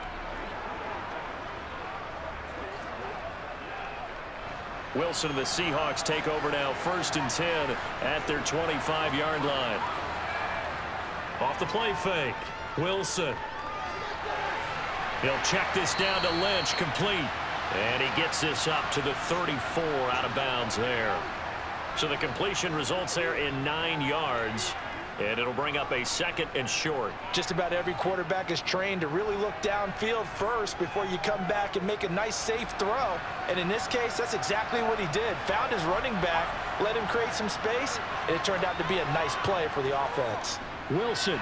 Wilson and the Seahawks take over now, 1st and 10 at their 25-yard line. Off the play fake, Wilson. He'll check this down to Lynch, complete. And he gets this up to the 34 out of bounds there. So the completion results there in 9 yards. And it'll bring up a 2nd and short. Just about every quarterback is trained to really look downfield first before you come back and make a nice, safe throw. And in this case, that's exactly what he did. Found his running back, let him create some space, and it turned out to be a nice play for the offense. Wilson.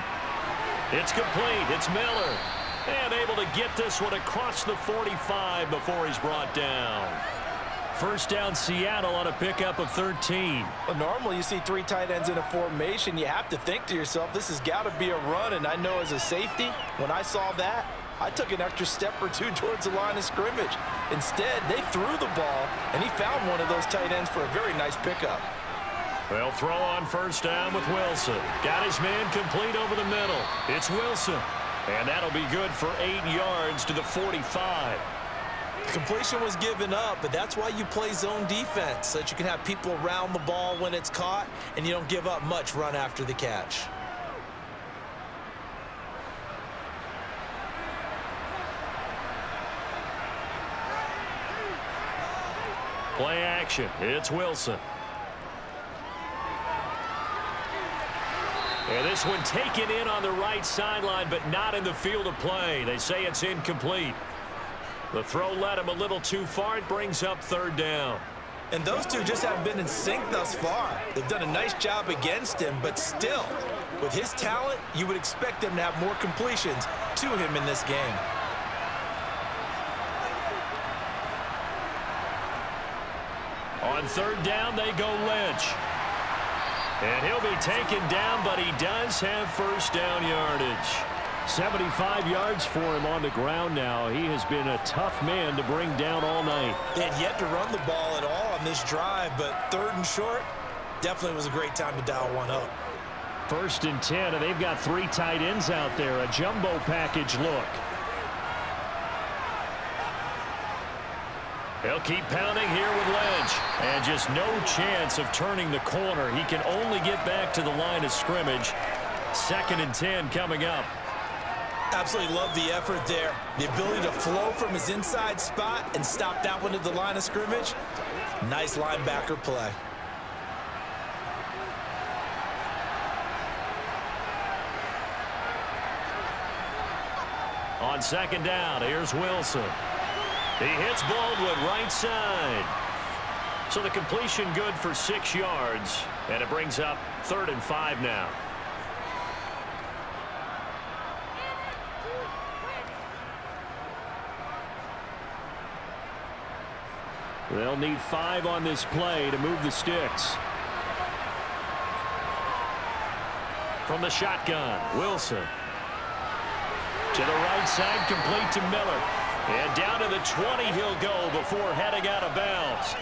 It's complete. It's Miller. And able to get this one across the 45 before he's brought down. 1st down, Seattle on a pickup of 13. Well, normally you see 3 tight ends in a formation. You have to think to yourself, this has got to be a run. And I know as a safety, when I saw that, I took an extra step or 2 towards the line of scrimmage. Instead, they threw the ball, and he found one of those tight ends for a very nice pickup. They'll throw on 1st down with Wilson. Got his man complete over the middle. It's Wilson. And that'll be good for 8 yards to the 45. Completion was given up, but that's why you play zone defense, so that you can have people around the ball when it's caught, and you don't give up much run after the catch. Play action. It's Wilson. And this one taken in on the right sideline, but not in the field of play. They say it's incomplete. The throw led him a little too far. It brings up 3rd down. And those two just haven't been in sync thus far. They've done a nice job against him, but still, with his talent, you would expect them to have more completions to him in this game. On 3rd down, they go Lynch. And he'll be taken down, but he does have 1st down yardage. 75 yards for him on the ground now. He has been a tough man to bring down all night. They had yet to run the ball at all on this drive, but 3rd and short definitely was a great time to dial one up. 1st and 10, and they've got 3 tight ends out there. A jumbo package look. He'll keep pounding here with Lynch. And just no chance of turning the corner. He can only get back to the line of scrimmage. 2nd and 10 coming up. Absolutely love the effort there. The ability to flow from his inside spot and stop that one at the line of scrimmage. Nice linebacker play. On 2nd down, here's Wilson. He hits Baldwin right side. So the completion good for 6 yards. And it brings up 3rd and 5 now. They'll need 5 on this play to move the sticks. From the shotgun, Wilson. To the right side, complete to Miller. And down to the 20 he'll go before heading out of bounds.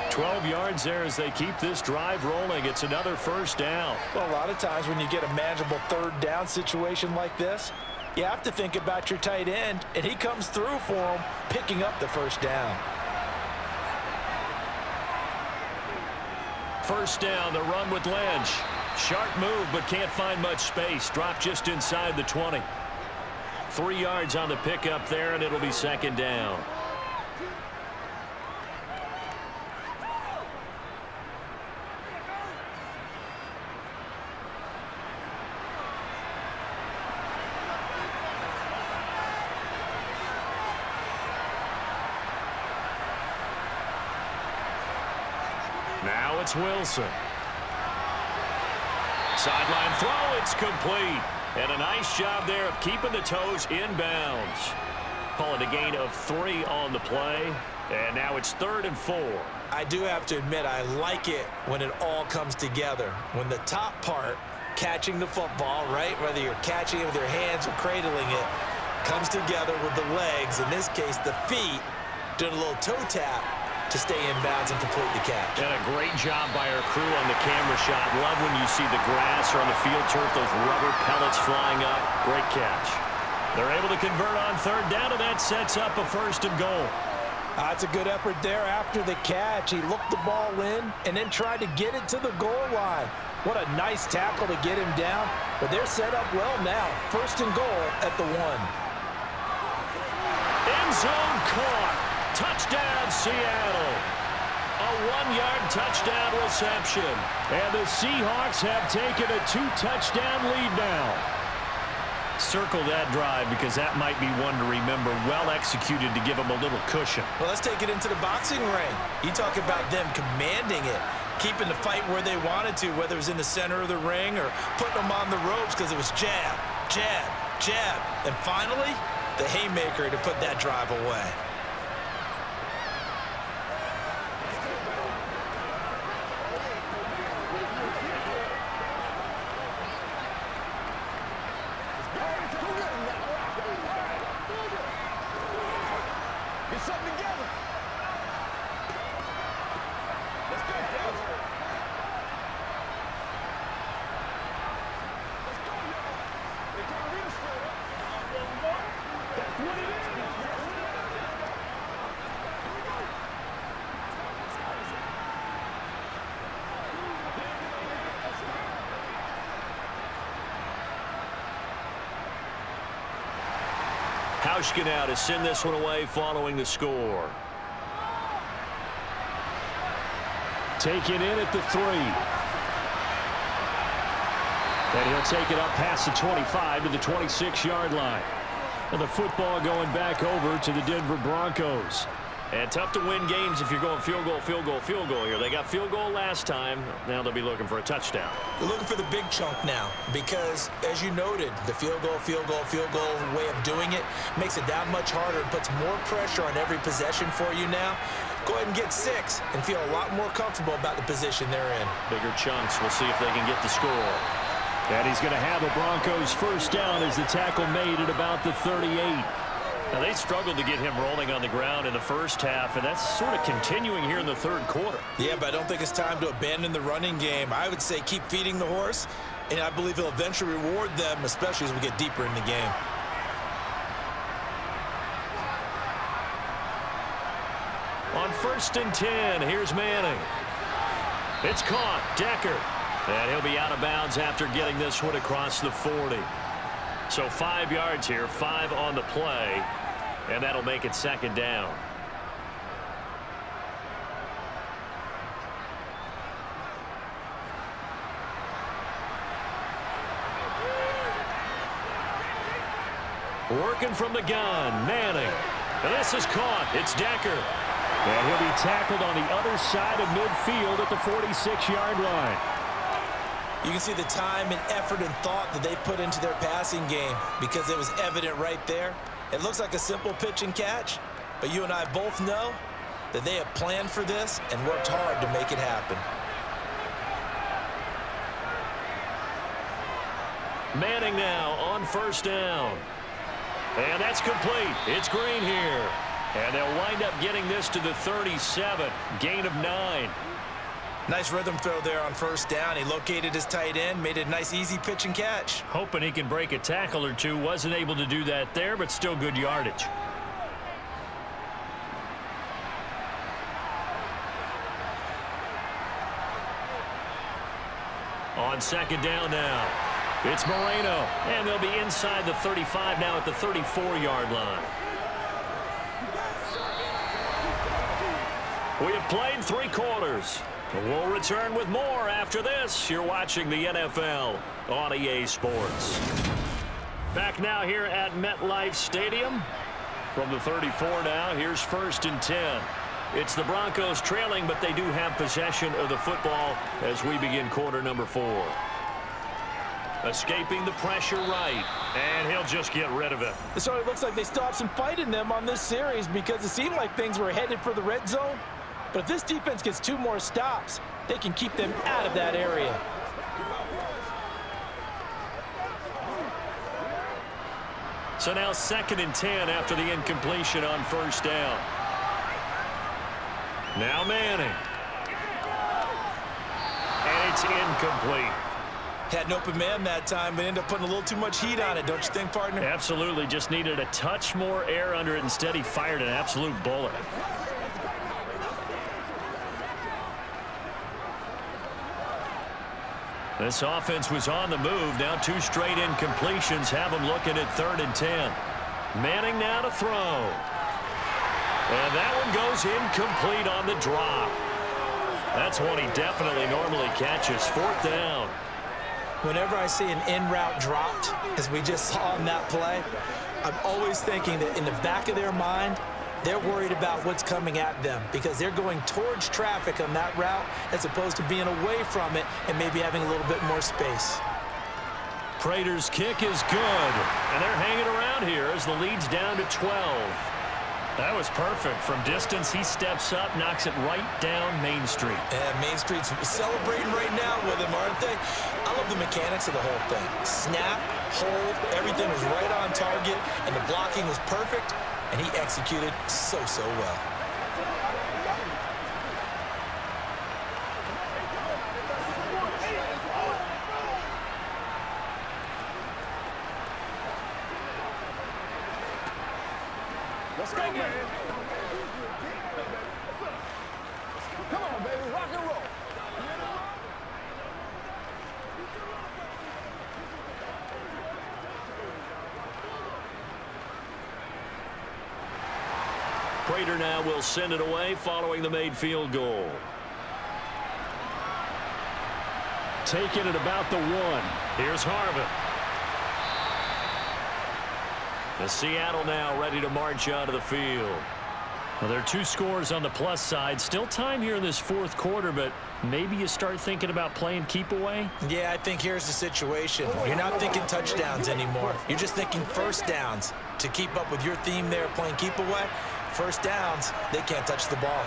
12 yards there as they keep this drive rolling. It's another 1st down. Well, a lot of times when you get a manageable 3rd down situation like this, you have to think about your tight end, and he comes through for him, picking up the 1st down. 1st down, the run with Lynch. Sharp move, but can't find much space. Dropped just inside the 20. 3 yards on the pickup there, and it'll be 2nd down. Now it's Wilson. Sideline throw, it's complete. And a nice job there of keeping the toes inbounds. Call it a gain of 3 on the play. And now it's 3rd and 4. I do have to admit, I like it when it all comes together. When the top part catching the football, right? Whether you're catching it with your hands or cradling it, comes together with the legs, in this case the feet, doing a little toe tap to stay in bounds and complete the catch. And a great job by our crew on the camera shot. Love when you see the grass or on the field turf, those rubber pellets flying up. Great catch. They're able to convert on third down, and that sets up a 1st and goal. That's a good effort there after the catch. He looked the ball in and then tried to get it to the goal line. What a nice tackle to get him down, but they're set up well now. 1st and goal at the 1. End zone caught. Touchdown, Seattle. A 1-yard touchdown reception. And the Seahawks have taken a 2-touchdown lead now. Circle that drive because that might be one to remember. Well executed to give them a little cushion. Well, let's take it into the boxing ring. You talk about them commanding it, keeping the fight where they wanted to, whether it was in the center of the ring or putting them on the ropes because it was jab, jab, jab. And finally, the haymaker to put that drive away. Hauschka now to send this one away following the score. Taken in at the 3. And he'll take it up past the 25 to the 26-yard line. And the football going back over to the Denver Broncos. And tough to win games if you're going field goal, field goal, field goal here. They got field goal last time. Now they'll be looking for a touchdown. They're looking for the big chunk now because, as you noted, the field goal way of doing it makes it that much harder and puts more pressure on every possession for you now. Go ahead and get 6 and feel a lot more comfortable about the position they're in. Bigger chunks. We'll see if they can get the score. And he's going to have a Broncos 1st down as the tackle made at about the 38. Now, they struggled to get him rolling on the ground in the first half, and that's sort of continuing here in the 3rd quarter. Yeah, but I don't think it's time to abandon the running game. I would say keep feeding the horse, and I believe he'll eventually reward them, especially as we get deeper in the game. On 1st and 10, here's Manning. It's caught. Decker. And he'll be out of bounds after getting this one across the 40. So 5 yards here, 5 on the play, and that'll make it 2nd down. Working from the gun, Manning. And this is caught. It's Decker. And he'll be tackled on the other side of midfield at the 46-yard line. You can see the time and effort and thought that they put into their passing game because it was evident right there. It looks like a simple pitch and catch, but you and I both know that they have planned for this and worked hard to make it happen. Manning now on 1st down. And that's complete. It's Green here. And they'll wind up getting this to the 37. Gain of 9. Nice rhythm throw there on 1st down. He located his tight end, made a nice easy pitch and catch. Hoping he can break a tackle or two. Wasn't able to do that there, but still good yardage. On 2nd down now, it's Moreno. And they'll be inside the 35 now at the 34-yard line. We have played 3 quarters. We'll return with more after this. You're watching the NFL on EA Sports. Back now here at MetLife Stadium. From the 34 now, here's 1st and 10. It's the Broncos trailing, but they do have possession of the football as we begin quarter number 4. Escaping the pressure right, and he'll just get rid of it. So it looks like they still have some fight in them on this series because it seemed like things were headed for the red zone. But if this defense gets 2 more stops, they can keep them out of that area. So now 2nd and 10 after the incompletion on first down. Now Manning. And it's incomplete. Had an open man that time, but ended up putting a little too much heat on it, don't you think, partner? Absolutely. Just needed a touch more air under it. Instead, he fired an absolute bullet. This offense was on the move. Now 2 straight incompletions have them looking at 3rd and 10. Manning now to throw. And that one goes incomplete on the drop. That's one he definitely normally catches. 4th down. Whenever I see an in-route dropped, as we just saw on that play, I'm always thinking that in the back of their mind, they're worried about what's coming at them because they're going towards traffic on that route as opposed to being away from it and maybe having a little bit more space. Prater's kick is good, and they're hanging around here as the lead's down to 12. That was perfect. From distance, he steps up, knocks it right down Main Street. Yeah, Main Street's celebrating right now with him, aren't they? I love the mechanics of the whole thing. Snap, hold, everything was right on target, and the blocking was perfect, and he executed so well. Let's go, man. Come on, baby. Rock and roll. Prater now will send it away following the made field goal. Taking it about the 1. Here's Harvin. The Seattle now ready to march out of the field. Well, there are 2 scores on the plus side. Still time here in this 4th quarter, but maybe you start thinking about playing keep away? Yeah, I think here's the situation. You're not thinking touchdowns anymore. You're just thinking first downs. To keep up with your theme there, playing keep away, first downs, they can't touch the ball.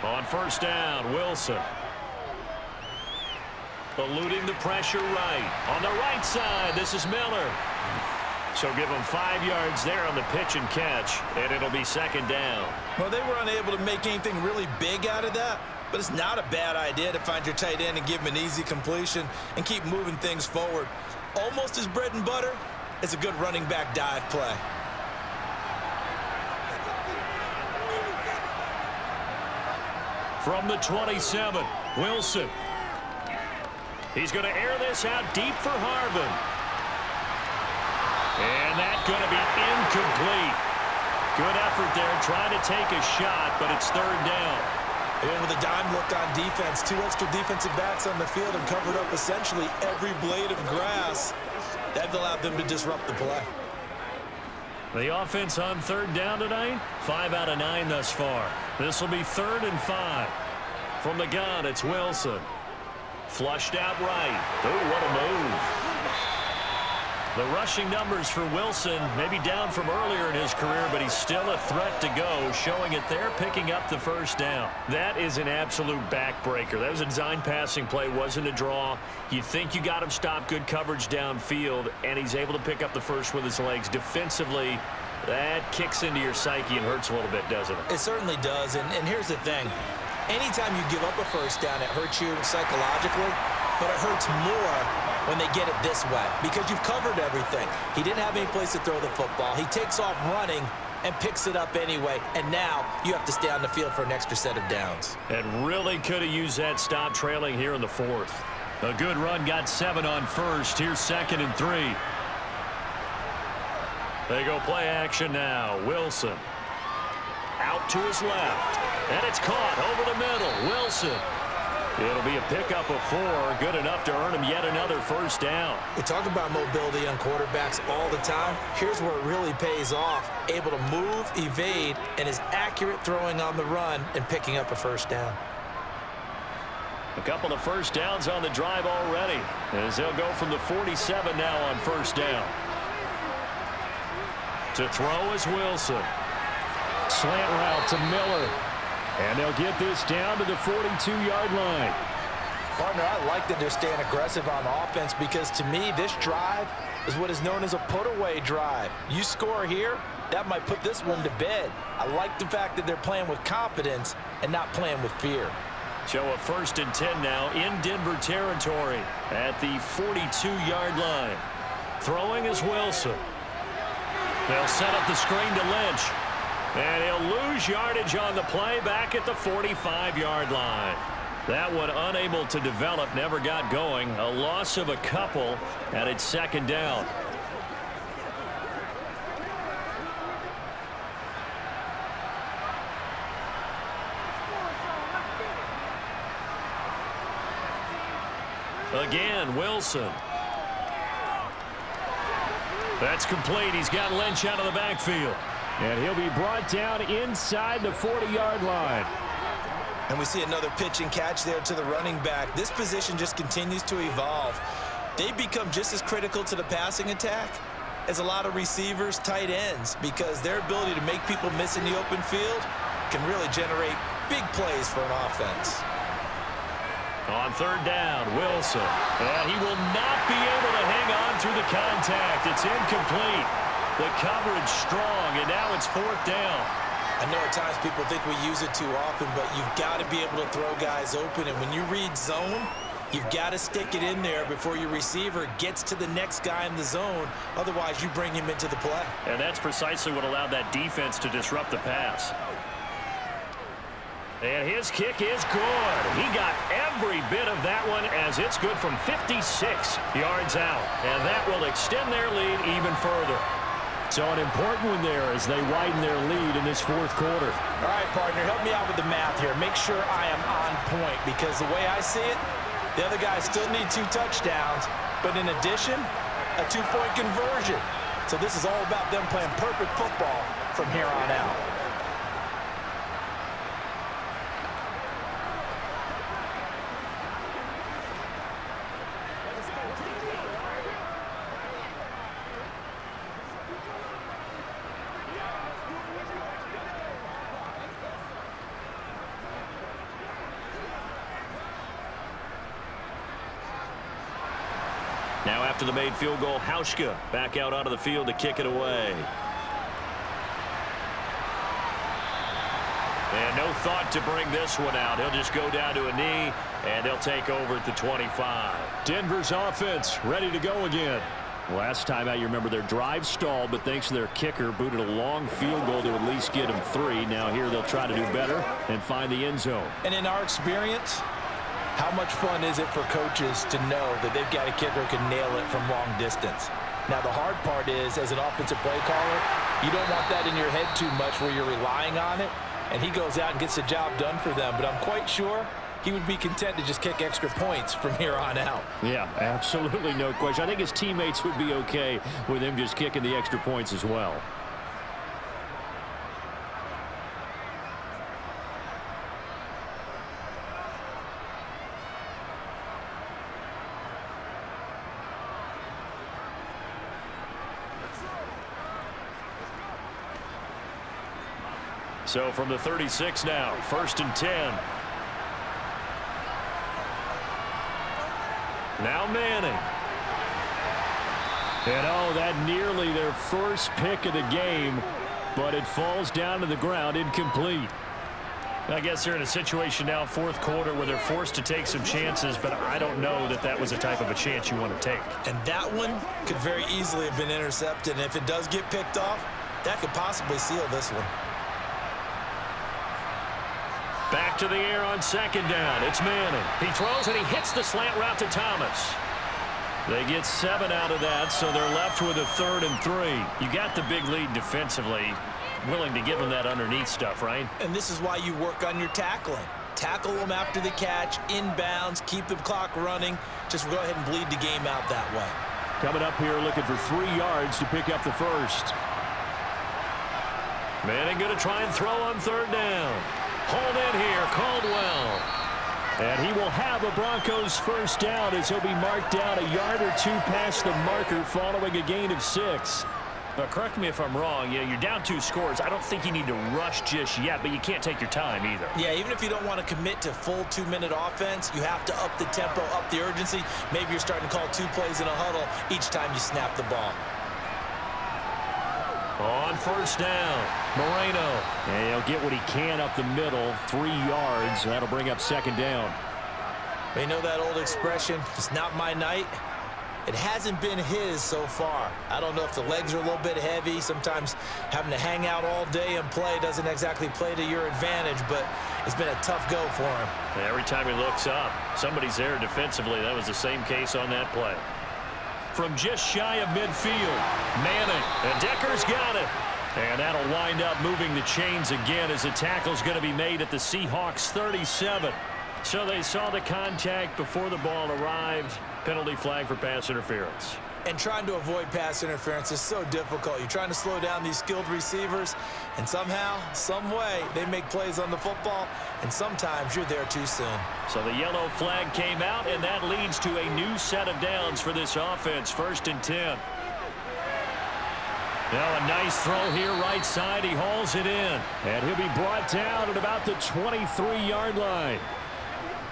On first down, Wilson. Eluding the pressure right. On the right side, this is Miller. So give him 5 yards there on the pitch and catch, and it'll be 2nd down. Well, they were unable to make anything really big out of that, but it's not a bad idea to find your tight end and give him an easy completion and keep moving things forward. Almost as bread and butter as a good running back dive play. From the 27, Wilson. He's going to air this out deep for Harvin. And that's going to be incomplete. Good effort there, trying to take a shot, but it's 3rd down. And with a dime look on defense, 2 extra defensive backs on the field and covered up essentially every blade of grass. That allowed them to disrupt the play. The offense on 3rd down tonight, 5 out of 9 thus far. This will be 3rd and 5. From the gun, it's Wilson. Flushed out right. Oh, what a move. The rushing numbers for Wilson maybe down from earlier in his career, but he's still a threat to go, showing it there, picking up the first down. That is an absolute backbreaker. That was a design passing play, wasn't a draw. You think you got him stopped, good coverage downfield, and he's able to pick up the first with his legs. Defensively, that kicks into your psyche and hurts a little bit, doesn't it? It certainly does, and here's the thing. Anytime you give up a first down, it hurts you psychologically, but it hurts more when they get it this way because you've covered everything. He didn't have any place to throw the football. He takes off running and picks it up anyway, and now you have to stay on the field for an extra set of downs. And really could have used that stop trailing here in the 4th. A good run, got 7 on first. Here's 2nd and 3. They go play action now. Wilson out to his left. And it's caught over the middle. Wilson. It'll be a pickup of 4. Good enough to earn him yet another first down. We talk about mobility on quarterbacks all the time. Here's where it really pays off. Able to move, evade, and is accurate throwing on the run and picking up a first down. A couple of first downs on the drive already, as they'll go from the 47 now on first down. To throw is Wilson. Slant route to Miller. And they'll get this down to the 42-yard line. Partner, I like that they're staying aggressive on offense because, to me, this drive is what is known as a put-away drive. You score here, that might put this one to bed. I like the fact that they're playing with confidence and not playing with fear. So a 1st and 10 now in Denver territory at the 42-yard line. Throwing is Wilson. They'll set up the screen to Lynch. And he'll lose yardage on the play back at the 45-yard line. That one unable to develop, never got going. A loss of a couple, and it's 2nd down. Again, Wilson. That's complete. He's got Lynch out of the backfield. And he'll be brought down inside the 40-yard line. And we see another pitch and catch there to the running back. This position just continues to evolve. They become just as critical to the passing attack as a lot of receivers, tight ends, because their ability to make people miss in the open field can really generate big plays for an offense. On 3rd down, Wilson. And he will not be able to hang on through the contact. It's incomplete. The coverage strong, and now it's 4th down. I know at times people think we use it too often, but you've got to be able to throw guys open. And when you read zone, you've got to stick it in there before your receiver gets to the next guy in the zone. Otherwise, you bring him into the play. And that's precisely what allowed that defense to disrupt the pass. And his kick is good. He got every bit of that one as it's good from 56 yards out. And that will extend their lead even further. So an important one there as they widen their lead in this 4th quarter. All right, partner, help me out with the math here. Make sure I am on point because the way I see it, the other guys still need 2 touchdowns, but in addition, a 2-point conversion. So this is all about them playing perfect football from here on out. Now after the made field goal, Hauschka back out onto the field to kick it away. And no thought to bring this one out. He'll just go down to a knee, and they'll take over at the 25. Denver's offense ready to go again. Last time out, you remember their drive stalled, but thanks to their kicker, booted a long field goal to at least get them 3. Now here they'll try to do better and find the end zone. And in our experience, how much fun is it for coaches to know that they've got a kicker who can nail it from long distance? Now, the hard part is, as an offensive play caller, you don't want that in your head too much where you're relying on it, and he goes out and gets the job done for them. But I'm quite sure he would be content to just kick extra points from here on out. Yeah, absolutely no question. I think his teammates would be okay with him just kicking the extra points as well. So from the 36 now, 1st and 10. Now Manning. And oh, that nearly their first pick of the game, but it falls down to the ground, incomplete. I guess they're in a situation now, 4th quarter, where they're forced to take some chances, but I don't know that that was a type of a chance you want to take. And that one could very easily have been intercepted. And if it does get picked off, that could possibly seal this one. Back to the air on 2nd down. It's Manning. He throws and he hits the slant route to Thomas. They get 7 out of that, so they're left with a 3rd and 3. You got the big lead defensively. Willing to give them that underneath stuff, right? And this is why you work on your tackling. Tackle them after the catch, inbounds, keep the clock running. Just go ahead and bleed the game out that way. Coming up here looking for 3 yards to pick up the first. Manning going to try and throw on 3rd down. Hold in here, Caldwell. And he will have a Broncos first down as he'll be marked down a yard or 2 past the marker following a gain of 6. Correct me if I'm wrong. Yeah, you're down 2 scores. I don't think you need to rush just yet, but you can't take your time either. Yeah, even if you don't want to commit to full 2-minute offense, you have to up the tempo, up the urgency. Maybe you're starting to call 2 plays in a huddle each time you snap the ball. On first down, Moreno. And he'll get what he can up the middle, 3 yards. That'll bring up second down. You know that old expression, it's not my night? It hasn't been his so far. I don't know if the legs are a little bit heavy. Sometimes having to hang out all day and play doesn't exactly play to your advantage, but it's been a tough go for him. Every time he looks up, somebody's there defensively. That was the same case on that play. From just shy of midfield, Manning, and Decker's got it. And that'll wind up moving the chains again as the tackle's going to be made at the Seahawks 37. So they saw the contact before the ball arrived. Penalty flag for pass interference. And trying to avoid pass interference is so difficult. You're trying to slow down these skilled receivers, and somehow, some way, they make plays on the football, and sometimes you're there too soon. So the yellow flag came out, and that leads to a new set of downs for this offense. 1st and 10. Now a nice throw here right side. He hauls it in. And he'll be brought down at about the 23-yard line.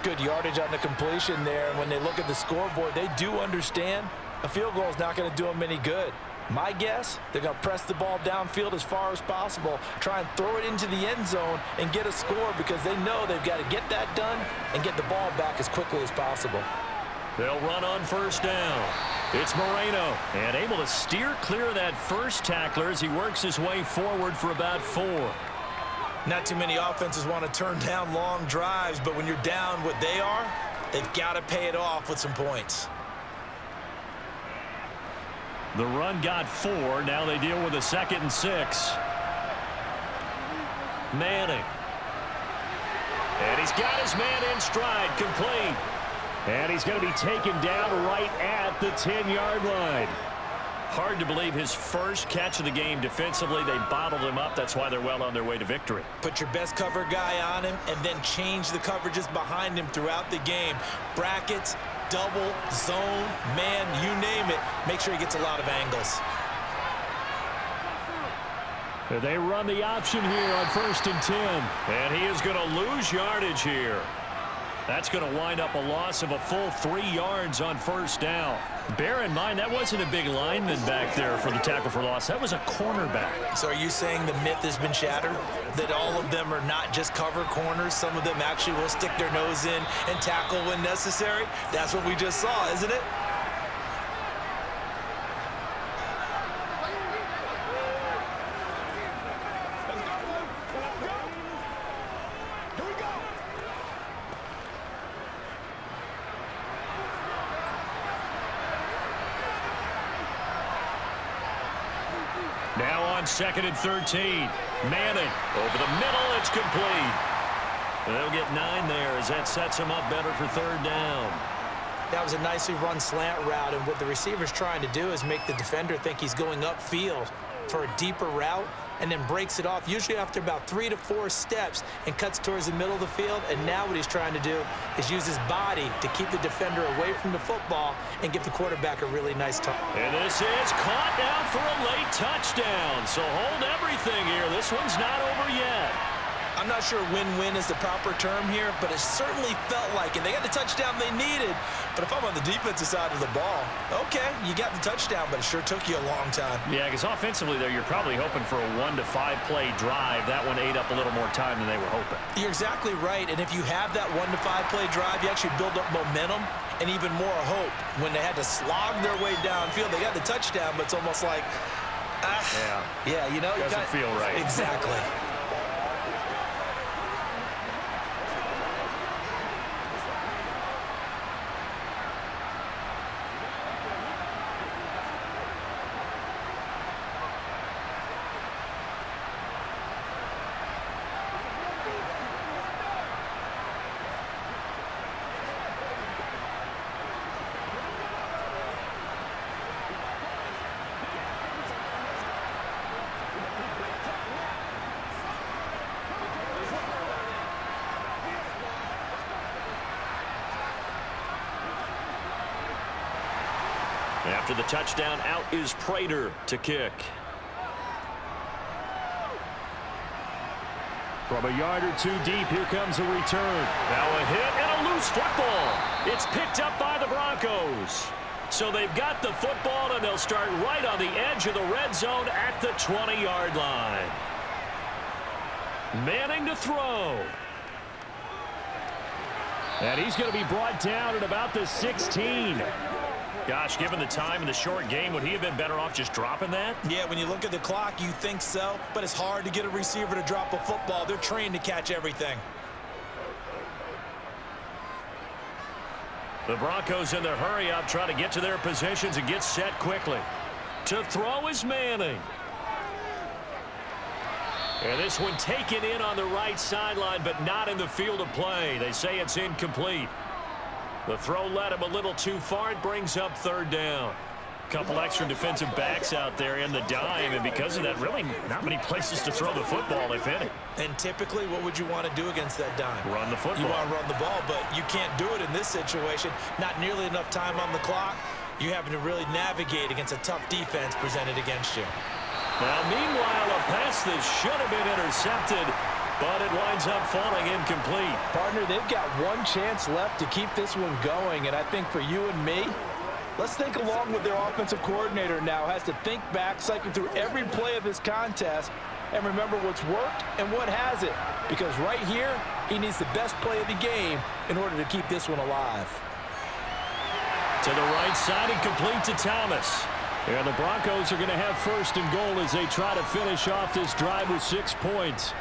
Good yardage on the completion there. And when they look at the scoreboard, they do understand a field goal is not going to do them any good. My guess, they're going to press the ball downfield as far as possible, try and throw it into the end zone and get a score because they know they've got to get that done and get the ball back as quickly as possible. They'll run on first down. It's Moreno, and able to steer clear of that first tackler as he works his way forward for about 4. Not too many offenses want to turn down long drives, but when you're down what they are, they've got to pay it off with some points. The run got 4. Now they deal with a 2nd and 6. Manning. And he's got his man in stride, complete. And he's going to be taken down right at the 10-yard line. Hard to believe his first catch of the game defensively. They bottled him up. That's why they're well on their way to victory. Put your best cover guy on him and then change the coverages behind him throughout the game. Brackets, double, zone, man, you name it. Make sure he gets a lot of angles. They run the option here on 1st and 10. And he is going to lose yardage here. That's going to wind up a loss of a full 3 yards on first down. Bear in mind, that wasn't a big lineman back there for the tackle for loss. That was a cornerback. So are you saying the myth has been shattered? That all of them are not just cover corners? Some of them actually will stick their nose in and tackle when necessary? That's what we just saw, isn't it? Now on 2nd and 13. Manning over the middle. It's complete. They'll get 9 there as that sets him up better for 3rd down. That was a nicely run slant route, and what the receiver's trying to do is make the defender think he's going upfield for a deeper route and then breaks it off, usually after about 3 to 4 steps, and cuts towards the middle of the field. And now what he's trying to do is use his body to keep the defender away from the football and give the quarterback a really nice touch. And this is caught now for a late touchdown. So hold everything here. This one's not over yet. I'm not sure win-win is the proper term here, but it certainly felt like it. They got the touchdown they needed, but if I'm on the defensive side of the ball, okay, you got the touchdown, but it sure took you a long time. Yeah, because offensively there, you're probably hoping for a 1 to 5 play drive. That one ate up a little more time than they were hoping. You're exactly right, and if you have that 1 to 5 play drive, you actually build up momentum and even more hope. When they had to slog their way downfield, they got the touchdown, but it's almost like, yeah, you know, doesn't feel right. Exactly. After the touchdown, out is Prater to kick. From a yard or two deep, here comes a return. Now a hit and a loose football. It's picked up by the Broncos. So they've got the football, and they'll start right on the edge of the red zone at the 20-yard line. Manning to throw. And he's going to be brought down at about the 16. Gosh, given the time in the short game, would he have been better off just dropping that? Yeah, when you look at the clock, you think so, but it's hard to get a receiver to drop a football. They're trained to catch everything. The Broncos in their hurry-up try to get to their positions and get set quickly. To throw is Manning. And this one taken in on the right sideline, but not in the field of play. They say it's incomplete. The throw led him a little too far. It brings up third down. Couple extra defensive backs out there in the dime, and because of that, really not many places to throw the football, if any. And typically, what would you want to do against that dime? Run the football. You want to run the ball, but you can't do it in this situation. Not nearly enough time on the clock. You're having to really navigate against a tough defense presented against you. Now, meanwhile, a pass that should have been intercepted, but it winds up falling incomplete. Partner, they've got one chance left to keep this one going, and I think for you and me, let's think along with their offensive coordinator now. Has to think back, cycle through every play of this contest, and remember what's worked and what hasn't. Because right here, he needs the best play of the game in order to keep this one alive. To the right side and complete to Thomas. And the Broncos are going to have first and goal as they try to finish off this drive with 6 points.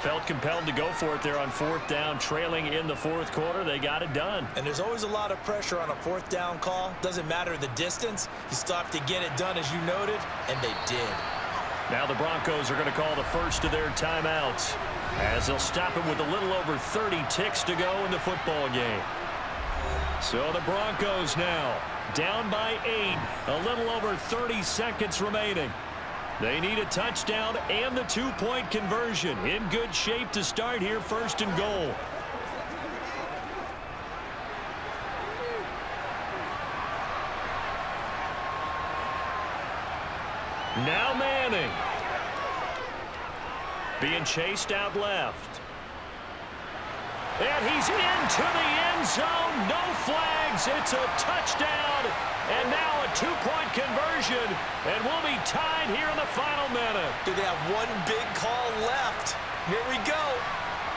Felt compelled to go for it there on fourth down, trailing in the fourth quarter. They got it done. And there's always a lot of pressure on a fourth down call. Doesn't matter the distance. You still have to get it done, as you noted, and they did. Now the Broncos are going to call the first of their timeouts as they'll stop him with a little over 30 ticks to go in the football game. So the Broncos now down by 8, a little over 30 seconds remaining. They need a touchdown and the 2-point conversion. In good shape to start here, first and goal. Now Manning. Being chased out left. And he's into the end zone. No flags. It's a touchdown. And now a 2-point conversion. And we'll be tied here in the final minute. Do they have one big call left? Here we go.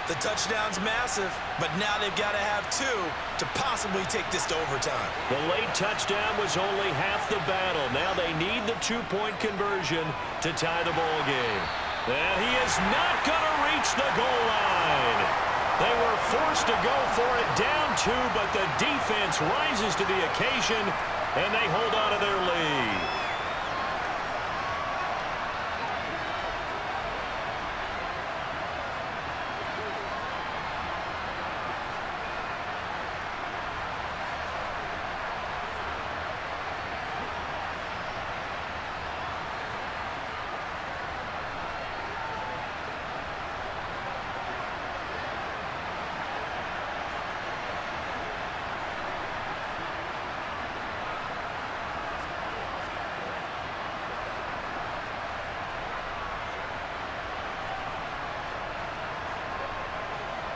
The touchdown's massive, but now they've got to have 2 to possibly take this to overtime. The late touchdown was only half the battle. Now they need the 2-point conversion to tie the ball game. And he is not going to reach the goal line. They were forced to go for it down 2, but the defense rises to the occasion, and they hold on to their lead.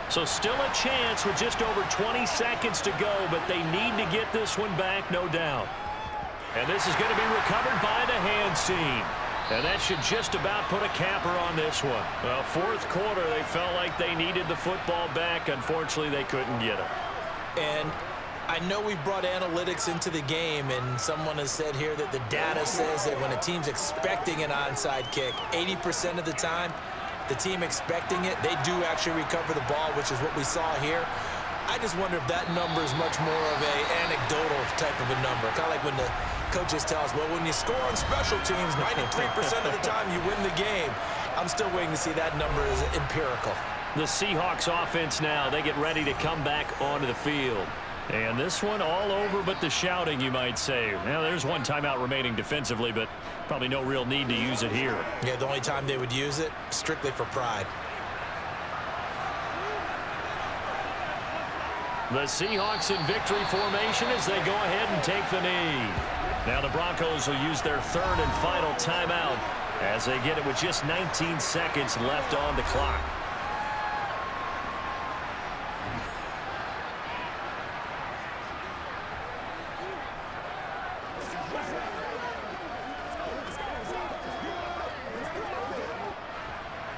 So still a chance with just over 20 seconds to go, but they need to get this one back, no doubt. And this is going to be recovered by the hands team. And that should just about put a capper on this one. Well, fourth quarter, they felt like they needed the football back. Unfortunately, they couldn't get it. And I know we've brought analytics into the game, and someone has said here that the data says that when a team's expecting an onside kick, 80% of the time, the team expecting it, they do actually recover the ball, which is what we saw here. I just wonder if that number is much more of a anecdotal type of a number. Kind of like when the coaches tell us, well, when you score on special teams, 93% of the time you win the game. I'm still waiting to see that number is empirical. The Seahawks offense now, they get ready to come back onto the field. And this one all over but the shouting, you might say. Now, there's one timeout remaining defensively, but probably no real need to use it here. Yeah, the only time they would use it, strictly for pride. The Seahawks in victory formation as they go ahead and take the knee. Now the Broncos will use their third and final timeout as they get it with just 19 seconds left on the clock.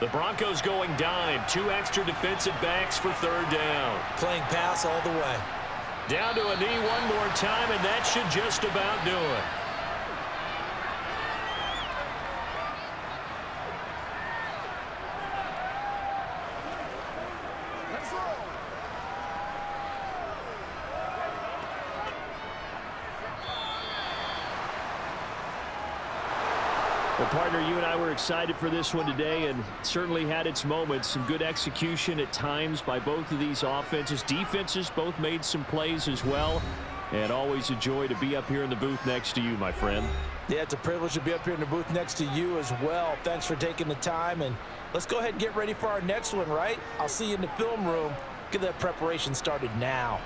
The Broncos going dime. 2 extra defensive backs for 3rd down. Playing pass all the way. Down to a knee one more time, and that should just about do it. Well, partner, you and I were excited for this one today, and certainly had its moments. Some good execution at times by both of these offenses. Defenses both made some plays as well, and always a joy to be up here in the booth next to you, my friend. Yeah, it's a privilege to be up here in the booth next to you as well. Thanks for taking the time, and let's go ahead and get ready for our next one, right? I'll see you in the film room. Get that preparation started now.